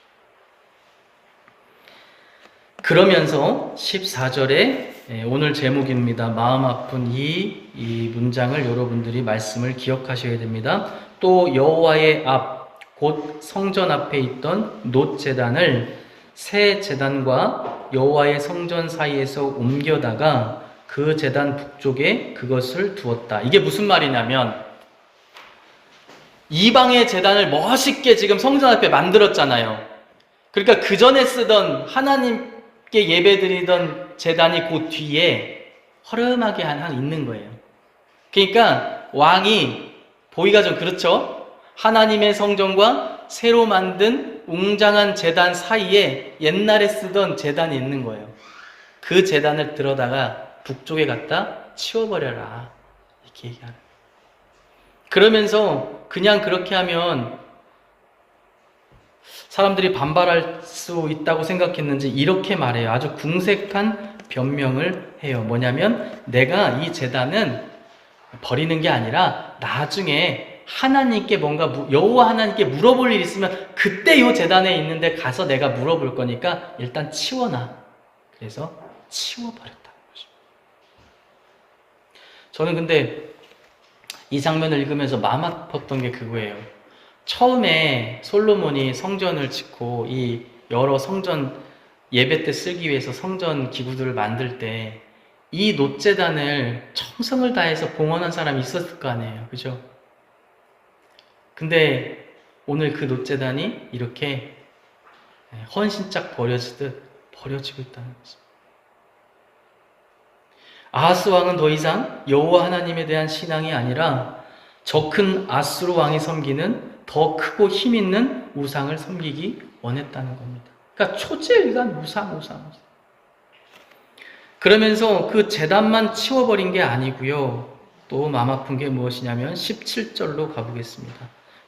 그러면서 14절에 오늘 제목입니다. 마음 아픈 이 문장을 여러분들이 말씀을 기억하셔야 됩니다. 또 여호와의 앞, 곧 성전 앞에 있던 놋 제단을 새 제단과 여호와의 성전 사이에서 옮겨다가 그 제단 북쪽에 그것을 두었다. 이게 무슨 말이냐면, 이방의 제단을 멋있게 지금 성전 앞에 만들었잖아요. 그러니까 그 전에 쓰던 하나님께 예배드리던 제단이 그 뒤에 허름하게 하나 있는 거예요. 그러니까 왕이 보기가 좀 그렇죠? 하나님의 성전과 새로 만든 웅장한 제단 사이에 옛날에 쓰던 제단이 있는 거예요. 그 제단을 들어다가 북쪽에 갖다 치워버려라. 이렇게 얘기하는 거예요. 그러면서 그냥 그렇게 하면 사람들이 반발할 수 있다고 생각했는지 이렇게 말해요. 아주 궁색한 변명을 해요. 뭐냐면 내가 이 제단은 버리는 게 아니라 나중에 하나님께 뭔가 여호와 하나님께 물어볼 일 있으면 그때 이 제단에 있는데 가서 내가 물어볼 거니까 일단 치워놔. 그래서 치워버렸다는 거죠. 저는 근데 이 장면을 읽으면서 마음 아팠던 게 그거예요. 처음에 솔로몬이 성전을 짓고 이 여러 성전 예배 때 쓰기 위해서 성전 기구들을 만들 때 이 놋제단을 정성을 다해서 봉헌한 사람이 있었을 거 아니에요. 그죠? 근데 오늘 그 놋제단이 이렇게 헌신짝 버려지듯 버려지고 있다는 거죠. 아하스 왕은 더 이상 여호와 하나님에 대한 신앙이 아니라 저 큰 아수르 왕이 섬기는 더 크고 힘 있는 우상을 섬기기 원했다는 겁니다. 그러니까 초지일관 우상. 그러면서 그 제단만 치워버린 게 아니고요. 또 마음 아픈 게 무엇이냐면 17절로 가보겠습니다.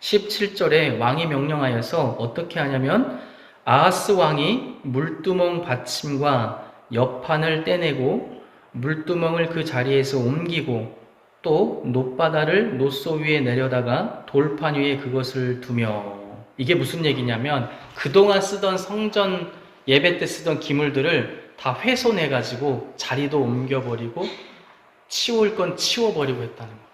17절에 왕이 명령하여서 어떻게 하냐면 아하스 왕이 물두멍 받침과 옆판을 떼내고 물두멍을 그 자리에서 옮기고 또 놋바다를 놋소 위에 내려다가 돌판 위에 그것을 두며, 이게 무슨 얘기냐면 그동안 쓰던 성전 예배 때 쓰던 기물들을 다 훼손해가지고 자리도 옮겨버리고 치울 건 치워버리고 했다는 겁니다.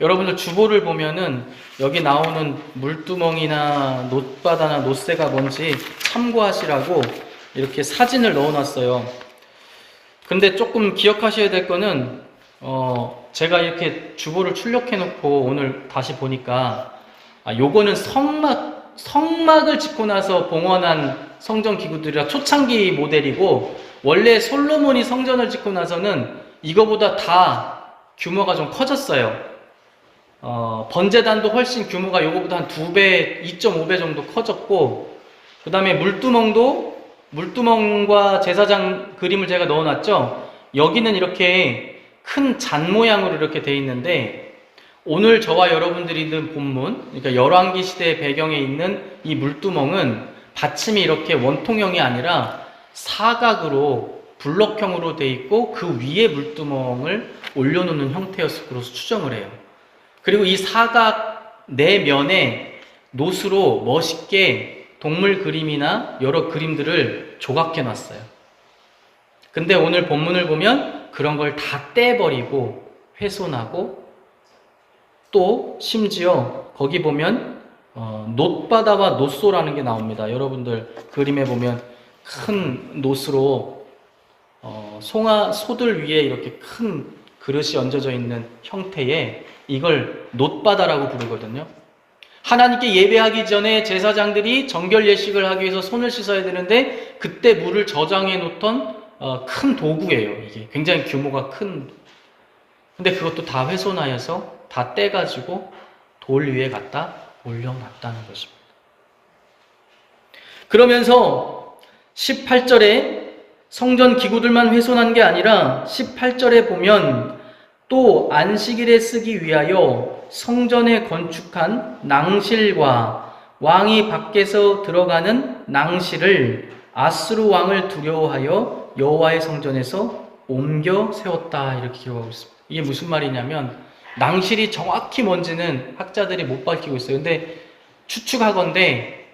여러분들 주보를 보면은 여기 나오는 물두멍이나 놋바다나 놋새가 뭔지 참고하시라고 이렇게 사진을 넣어놨어요. 근데 조금 기억하셔야 될 거는 제가 이렇게 주보를 출력해놓고 오늘 다시 보니까 요거는 성막을 짓고 나서 봉헌한 성전 기구들이라 초창기 모델이고, 원래 솔로몬이 성전을 짓고 나서는 이거보다 다 규모가 좀 커졌어요. 번제단도 훨씬 규모가 요거보다 한 2배, 2.5배 정도 커졌고, 그 다음에 물두멍과 제사장 그림을 제가 넣어놨죠. 여기는 이렇게 큰 잔 모양으로 이렇게 돼 있는데, 오늘 저와 여러분들이 읽은 본문, 그러니까 열왕기 시대의 배경에 있는 이 물두멍은 받침이 이렇게 원통형이 아니라 사각으로 블럭형으로 돼 있고 그 위에 물두멍을 올려놓는 형태였을 것으로 추정을 해요. 그리고 이 사각 네 면에 놋으로 멋있게 동물 그림이나 여러 그림들을 조각해 놨어요. 근데 오늘 본문을 보면 그런 걸 다 떼버리고 훼손하고, 또 심지어 거기 보면 놋바다와 놋소라는 게 나옵니다. 여러분들 그림에 보면 큰 놋으로 소들 위에 이렇게 큰 그릇이 얹어져 있는 형태의, 이걸 놋바다라고 부르거든요. 하나님께 예배하기 전에 제사장들이 정결 예식을 하기 위해서 손을 씻어야 되는데 그때 물을 저장해 놓던 큰 도구예요. 이게 굉장히 규모가 큰. 근데 그것도 다 훼손하여서 다 떼가지고 돌 위에 갖다 올려놨다는 것입니다. 그러면서 18절에 성전 기구들만 훼손한 게 아니라 18절에 보면 또 안식일에 쓰기 위하여 성전에 건축한 낭실과 왕이 밖에서 들어가는 낭실을 아수르 왕을 두려워하여 여호와의 성전에서 옮겨 세웠다, 이렇게 기록하고 있습니다. 이게 무슨 말이냐면 낭실이 정확히 뭔지는 학자들이 못 밝히고 있어요. 근데 추측하건대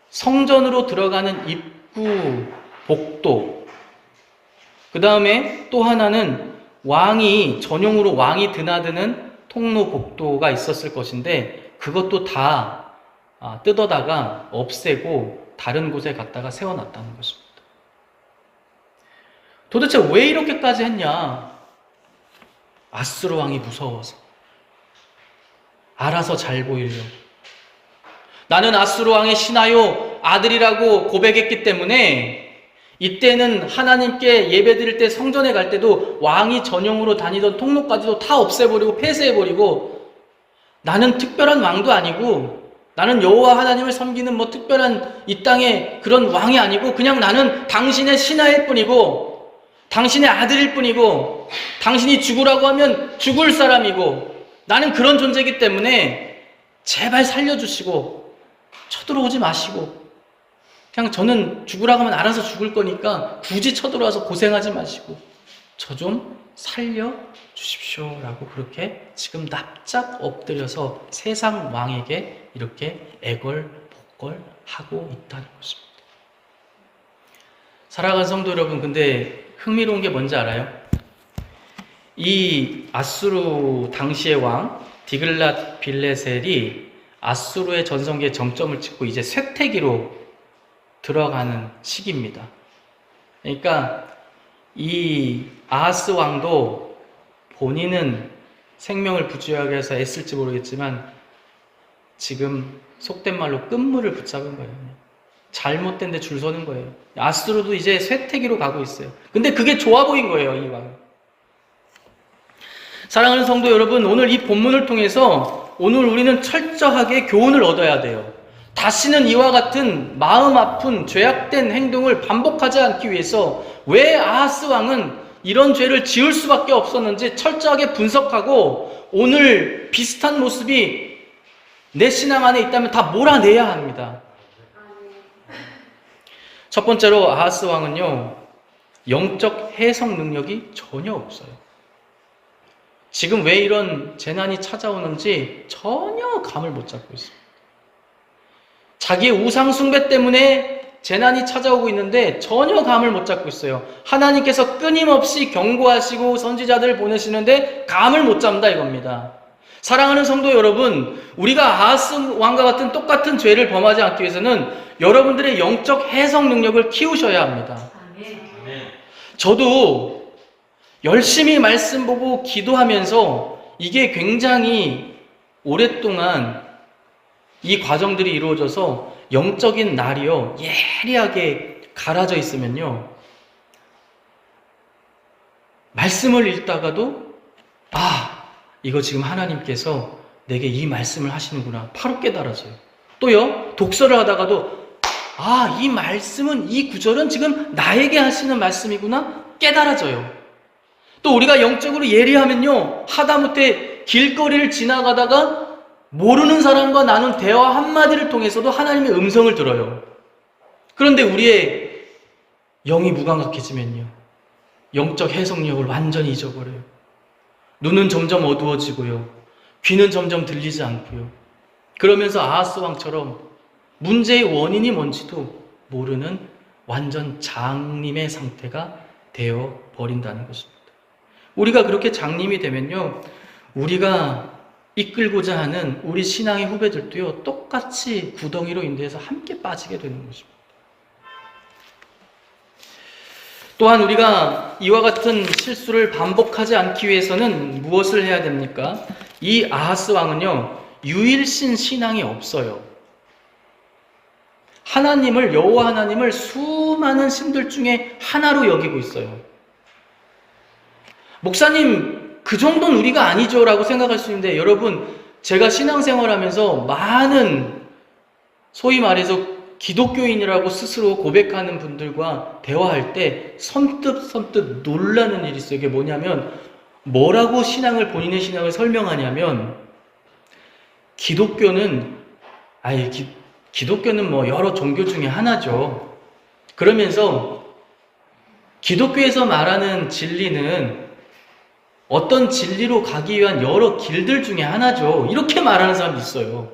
성전으로 들어가는 입구 복도, 그 다음에 또 하나는 왕이 전용으로 왕이 드나드는 통로 복도가 있었을 것인데 그것도 다 뜯어다가 없애고 다른 곳에 갖다가 세워놨다는 것입니다. 도대체 왜 이렇게까지 했냐? 아수르 왕이 무서워서, 알아서 잘 보이려고. 나는 아수르 왕의 신하요 아들이라고 고백했기 때문에 이때는 하나님께 예배드릴 때 성전에 갈 때도 왕이 전용으로 다니던 통로까지도 다 없애버리고 폐쇄해버리고 나는 특별한 왕도 아니고 나는 여호와 하나님을 섬기는 뭐 특별한 이 땅의 그런 왕이 아니고 그냥 나는 당신의 신하일 뿐이고 당신의 아들일 뿐이고 당신이 죽으라고 하면 죽을 사람이고 나는 그런 존재이기 때문에 제발 살려주시고 쳐들어오지 마시고 그냥 저는 죽으라고 하면 알아서 죽을 거니까 굳이 쳐들어와서 고생하지 마시고 저 좀 살려주십시오 라고 그렇게 지금 납작 엎드려서 세상 왕에게 이렇게 애걸복걸하고 있다는 것입니다. 사랑하는 성도 여러분, 근데 흥미로운 게 뭔지 알아요? 이 아수르 당시의 왕 디글랏 빌레셀이 아수르의 전성기에 정점을 찍고 이제 쇠퇴기로 들어가는 시기입니다. 그러니까 이 아하스 왕도 본인은 생명을 부지하기 위해서 애쓸지 모르겠지만 지금 속된 말로 끝물을 붙잡은 거예요. 잘못된 데 줄 서는 거예요. 아수르도 이제 쇠퇴기로 가고 있어요. 근데 그게 좋아 보인 거예요, 이 왕. 사랑하는 성도 여러분, 오늘 이 본문을 통해서 오늘 우리는 철저하게 교훈을 얻어야 돼요. 다시는 이와 같은 마음 아픈 죄악된 행동을 반복하지 않기 위해서 왜 아하스 왕은 이런 죄를 지을 수밖에 없었는지 철저하게 분석하고 오늘 비슷한 모습이 내 신앙 안에 있다면 다 몰아내야 합니다. 첫 번째로 아하스 왕은요, 영적 해석 능력이 전혀 없어요. 지금 왜 이런 재난이 찾아오는지 전혀 감을 못 잡고 있습니다. 자기의 우상 숭배 때문에 재난이 찾아오고 있는데 전혀 감을 못 잡고 있어요. 하나님께서 끊임없이 경고하시고 선지자들을 보내시는데 감을 못 잡는다 이겁니다. 사랑하는 성도 여러분, 우리가 아하스 왕과 같은 똑같은 죄를 범하지 않기 위해서는 여러분들의 영적 해석 능력을 키우셔야 합니다. 저도 열심히 말씀 보고 기도하면서 이게 굉장히 오랫동안 이 과정들이 이루어져서 영적인 날이요 예리하게 갈아져 있으면요 말씀을 읽다가도 이거 지금 하나님께서 내게 이 말씀을 하시는구나 바로 깨달아져요. 또요 독서를 하다가도 이 말씀은 이 구절은 지금 나에게 하시는 말씀이구나 깨달아져요. 또 우리가 영적으로 예리하면요 하다못해 길거리를 지나가다가 모르는 사람과 나눈 대화 한마디를 통해서도 하나님의 음성을 들어요. 그런데 우리의 영이 무감각해지면요 영적 해석력을 완전히 잊어버려요. 눈은 점점 어두워지고요 귀는 점점 들리지 않고요 그러면서 아하스 왕처럼 문제의 원인이 뭔지도 모르는 완전 장님의 상태가 되어 버린다는 것입니다. 우리가 그렇게 장님이 되면요 우리가 이끌고자 하는 우리 신앙의 후배들도요 똑같이 구덩이로 인도해서 함께 빠지게 되는 것입니다. 또한 우리가 이와 같은 실수를 반복하지 않기 위해서는 무엇을 해야 됩니까? 이 아하스 왕은요 유일신 신앙이 없어요. 하나님을 여호와 하나님을 수많은 신들 중에 하나로 여기고 있어요. 목사님 그 정도는 우리가 아니죠 라고 생각할 수 있는데 여러분 제가 신앙생활하면서 많은 소위 말해서 기독교인이라고 스스로 고백하는 분들과 대화할 때 선뜻 놀라는 일이 있어요. 이게 뭐냐면 뭐라고 본인의 신앙을 설명하냐면 기독교는 뭐 여러 종교 중에 하나죠. 그러면서 기독교에서 말하는 진리는 어떤 진리로 가기 위한 여러 길들 중에 하나죠. 이렇게 말하는 사람도 있어요.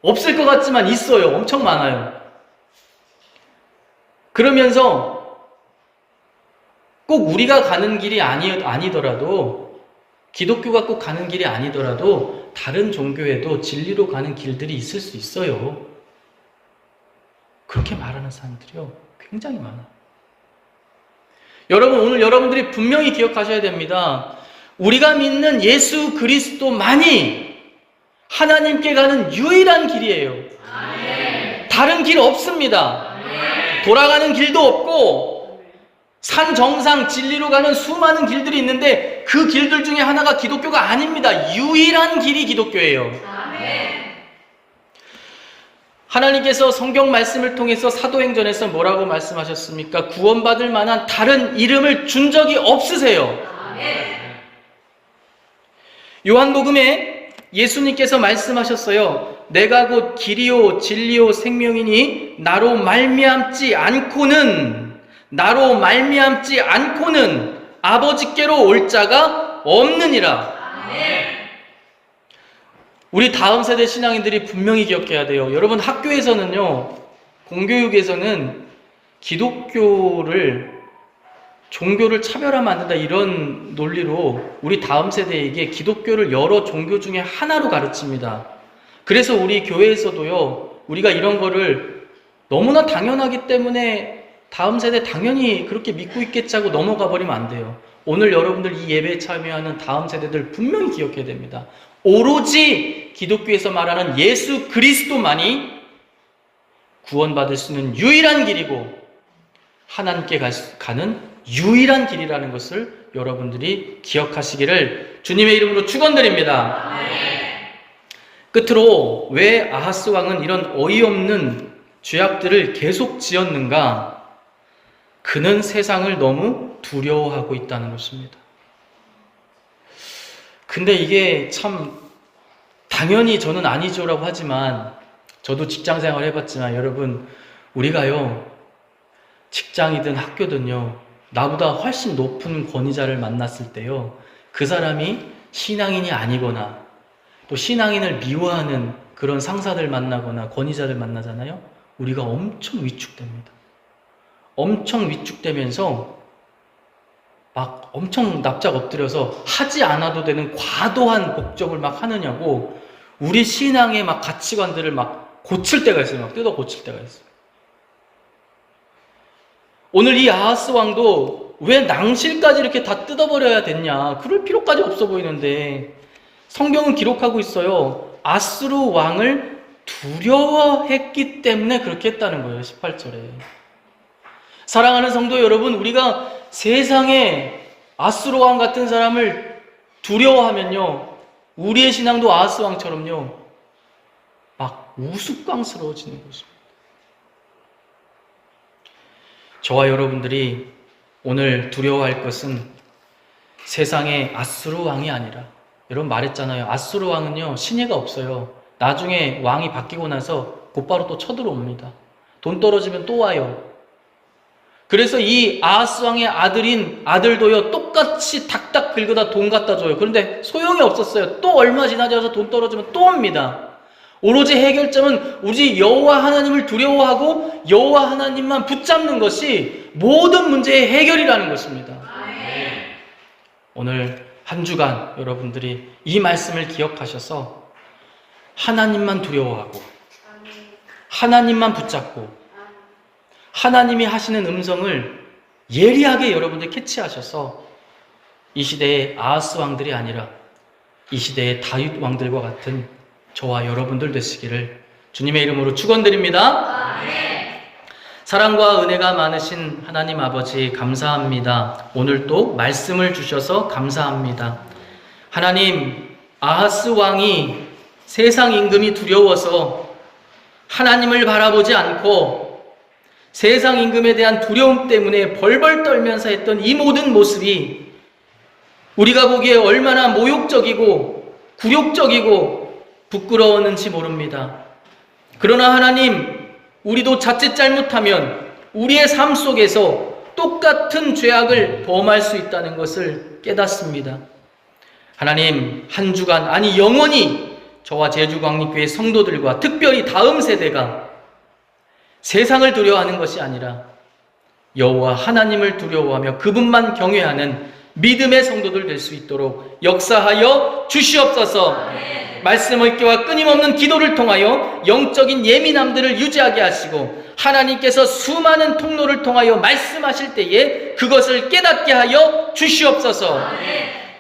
없을 것 같지만 있어요. 엄청 많아요. 그러면서 꼭 우리가 가는 길이 아니더라도 기독교가 꼭 가는 길이 아니더라도 다른 종교에도 진리로 가는 길들이 있을 수 있어요. 그렇게 말하는 사람들이요 굉장히 많아요. 여러분 오늘 여러분들이 분명히 기억하셔야 됩니다. 우리가 믿는 예수 그리스도만이 하나님께 가는 유일한 길이에요. 아멘. 다른 길 없습니다. 아멘. 돌아가는 길도 없고 산 정상 진리로 가는 수많은 길들이 있는데 그 길들 중에 하나가 기독교가 아닙니다. 유일한 길이 기독교예요. 아멘. 하나님께서 성경 말씀을 통해서 사도행전에서 뭐라고 말씀하셨습니까? 구원받을 만한 다른 이름을 준 적이 없으세요. 요한복음에 예수님께서 말씀하셨어요. 내가 곧 길이요 진리요 생명이니 나로 말미암지 않고는 아버지께로 올 자가 없느니라. 우리 다음 세대 신앙인들이 분명히 기억해야 돼요. 여러분, 학교에서는요, 공교육에서는 종교를 차별하면 안 된다, 이런 논리로 우리 다음 세대에게 기독교를 여러 종교 중에 하나로 가르칩니다. 그래서 우리 교회에서도요, 우리가 이런 거를 너무나 당연하기 때문에 다음 세대 당연히 그렇게 믿고 있겠지 하고 넘어가 버리면 안 돼요. 오늘 여러분들 이 예배에 참여하는 다음 세대들 분명히 기억해야 됩니다. 오로지 기독교에서 말하는 예수 그리스도만이 구원받을 수 있는 유일한 길이고 하나님께 가는 유일한 길이라는 것을 여러분들이 기억하시기를 주님의 이름으로 축원드립니다. 끝으로 왜 아하스 왕은 이런 어이없는 죄악들을 계속 지었는가? 그는 세상을 너무 두려워하고 있다는 것입니다. 근데 이게 참 당연히 저는 아니죠라고 하지만, 저도 직장생활 해봤지만 여러분, 우리가요 직장이든 학교든요 나보다 훨씬 높은 권위자를 만났을 때요, 그 사람이 신앙인이 아니거나 또 신앙인을 미워하는 그런 상사들 만나거나 권위자들 만나잖아요. 우리가 엄청 위축됩니다. 엄청 위축되면서 막 엄청 납작 엎드려서 하지 않아도 되는 과도한 복종을 막 하느냐고 우리 신앙의 막 가치관들을 막 고칠 때가 있어요. 막 뜯어 고칠 때가 있어요. 오늘 이 아하스 왕도 왜 낭실까지 이렇게 다 뜯어버려야 됐냐? 그럴 필요까지 없어 보이는데 성경은 기록하고 있어요. 아수르 왕을 두려워했기 때문에 그렇게 했다는 거예요. 18절에. 사랑하는 성도 여러분, 우리가 세상에 아수르 왕 같은 사람을 두려워하면요, 우리의 신앙도 아하스 왕처럼요 막 우스꽝스러워지는 것입니다. 저와 여러분들이 오늘 두려워할 것은 세상의 아수르 왕이 아니라, 여러분 말했잖아요. 아수르 왕은요 신예가 없어요. 나중에 왕이 바뀌고 나서 곧바로 또 쳐들어옵니다. 돈 떨어지면 또 와요. 그래서 이 아하스 왕의 아들도요 똑같이 닥닥 긁어다 돈 갖다 줘요. 그런데 소용이 없었어요. 또 얼마 지나지 않아서 돈 떨어지면 또 옵니다. 오로지 해결점은 우리 여호와 하나님을 두려워하고 여호와 하나님만 붙잡는 것이 모든 문제의 해결이라는 것입니다. 오늘 한 주간 여러분들이 이 말씀을 기억하셔서 하나님만 두려워하고 하나님만 붙잡고 하나님이 하시는 음성을 예리하게 여러분들 캐치하셔서 이 시대의 아하스 왕들이 아니라 이 시대의 다윗 왕들과 같은 저와 여러분들 되시기를 주님의 이름으로 축원드립니다. 사랑과 은혜가 많으신 하나님 아버지 감사합니다. 오늘도 말씀을 주셔서 감사합니다. 하나님, 아하스 왕이 세상 임금이 두려워서 하나님을 바라보지 않고 세상 임금에 대한 두려움 때문에 벌벌 떨면서 했던 이 모든 모습이 우리가 보기에 얼마나 모욕적이고 굴욕적이고 부끄러웠는지 모릅니다. 그러나 하나님, 우리도 자칫 잘못하면 우리의 삶 속에서 똑같은 죄악을 범할 수 있다는 것을 깨닫습니다. 하나님, 한 주간, 아니 영원히 저와 제주광립교회 성도들과 특별히 다음 세대가 세상을 두려워하는 것이 아니라 여호와 하나님을 두려워하며 그분만 경외하는 믿음의 성도들 될 수 있도록 역사하여 주시옵소서. 말씀 읽기와 끊임없는 기도를 통하여 영적인 예민함들을 유지하게 하시고 하나님께서 수많은 통로를 통하여 말씀하실 때에 그것을 깨닫게 하여 주시옵소서.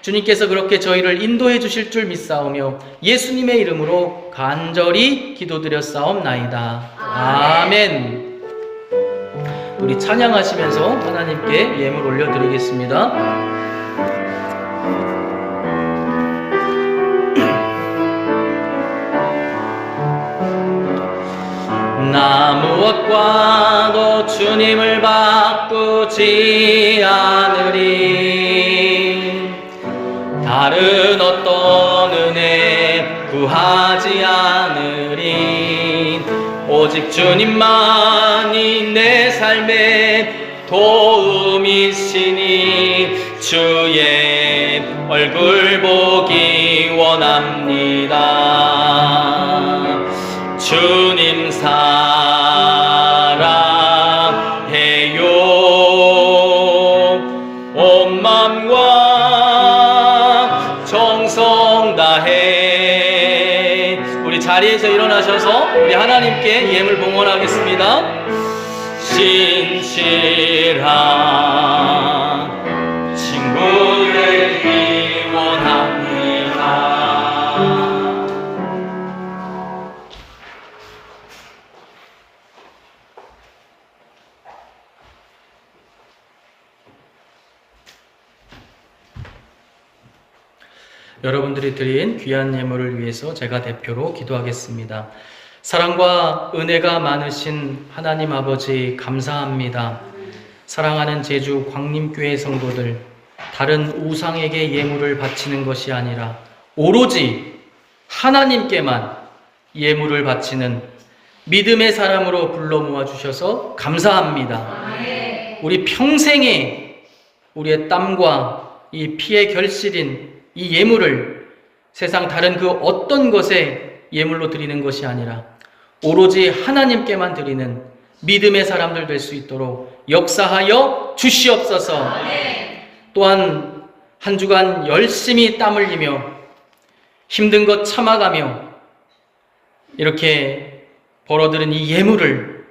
주님께서 그렇게 저희를 인도해 주실 줄 믿사오며 예수님의 이름으로 간절히 기도드렸사옵나이다. 아멘. 우리 찬양하시면서 하나님께 예물 올려드리겠습니다. 영광과도 주님을 바꾸지 않으리. 다른 어떤 은혜 구하지 않으리. 오직 주님만이 내 삶의 도움이시니 주의 얼굴 보기 원합니다. 주님 사랑해요. 온 마음과 정성 다해. 우리 자리에서 일어나셔서 우리 하나님께 예물 봉헌하겠습니다. 신실한 친구를 기원합니다. 여러분들이 드린 귀한 예물을 위해서 제가 대표로 기도하겠습니다. 사랑과 은혜가 많으신 하나님 아버지 감사합니다. 사랑하는 제주 광림교회 성도들, 다른 우상에게 예물을 바치는 것이 아니라 오로지 하나님께만 예물을 바치는 믿음의 사람으로 불러 모아 주셔서 감사합니다. 우리 평생에 우리의 땀과 이 피의 결실인 이 예물을 세상 다른 그 어떤 것에 예물로 드리는 것이 아니라 오로지 하나님께만 드리는 믿음의 사람들 될 수 있도록 역사하여 주시옵소서. 또한 한 주간 열심히 땀 흘리며 힘든 것 참아가며 이렇게 벌어들인 이 예물을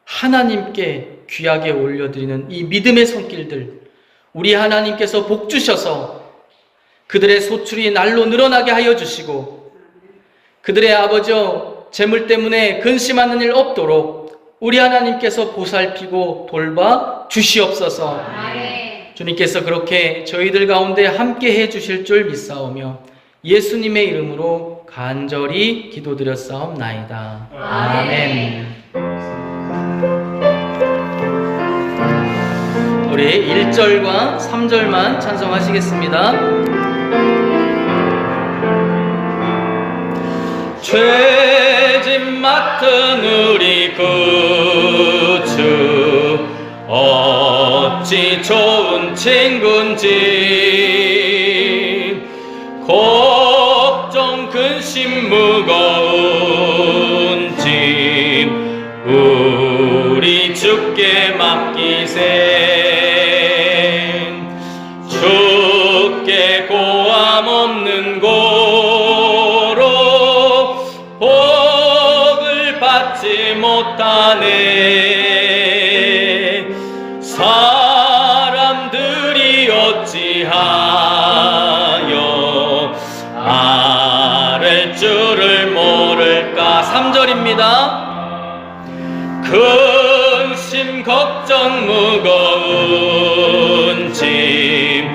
하나님께 귀하게 올려드리는 이 믿음의 손길들, 우리 하나님께서 복 주셔서 그들의 소출이 날로 늘어나게 하여 주시고 그들의 아버지여 재물 때문에 근심하는 일 없도록 우리 하나님께서 보살피고 돌봐 주시옵소서. 주님께서 그렇게 저희들 가운데 함께 해 주실 줄 믿사오며 예수님의 이름으로 간절히 기도드렸사옵나이다. 아멘. 우리 1절과 3절만 찬송하시겠습니다. 죄짐 맡은 우리 구주 어찌 좋은 친구인지 걱정 근심 무거운 짐 우리 주께 맡기세. 주께 고함 없는 고로 복을 받지 못하네. 사람들이 어찌하여 아랠 줄을 모를까. 3절입니다. 근심 걱정 무거운 짐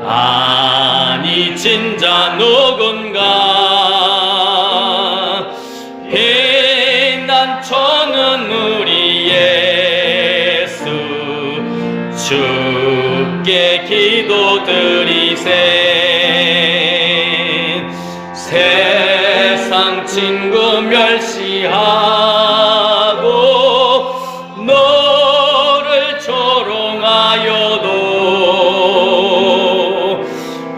아니 진짜 누군가. 피난처는 우리 예수 주께 기도드리세. 세상 친구 멸시하고 너를 조롱하여도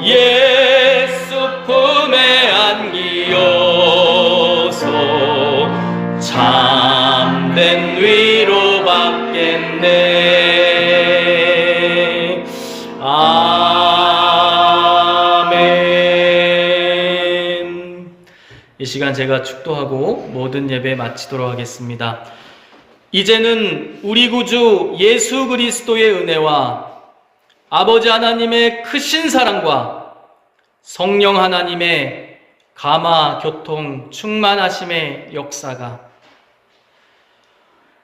예수 품에 안기어서 참된 위로 받겠네. 아멘. 이 시간 제가 축도하고 모든 예배 마치도록 하겠습니다. 이제는 우리 구주 예수 그리스도의 은혜와 아버지 하나님의 크신 사랑과 성령 하나님의 감화 교통 충만하심의 역사가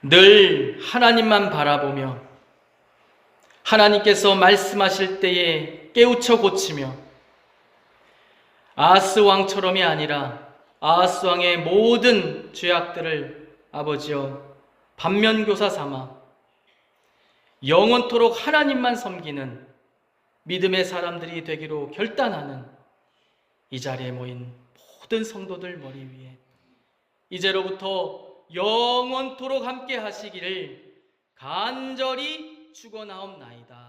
늘 하나님만 바라보며 하나님께서 말씀하실 때에 깨우쳐 고치며 아하스 왕처럼이 아니라 아하스 왕의 모든 죄악들을 아버지여 반면교사 삼아 영원토록 하나님만 섬기는 믿음의 사람들이 되기로 결단하는 이 자리에 모인 모든 성도들 머리 위에 이제로부터 영원토록 함께 하시기를 간절히 축원하옵나이다.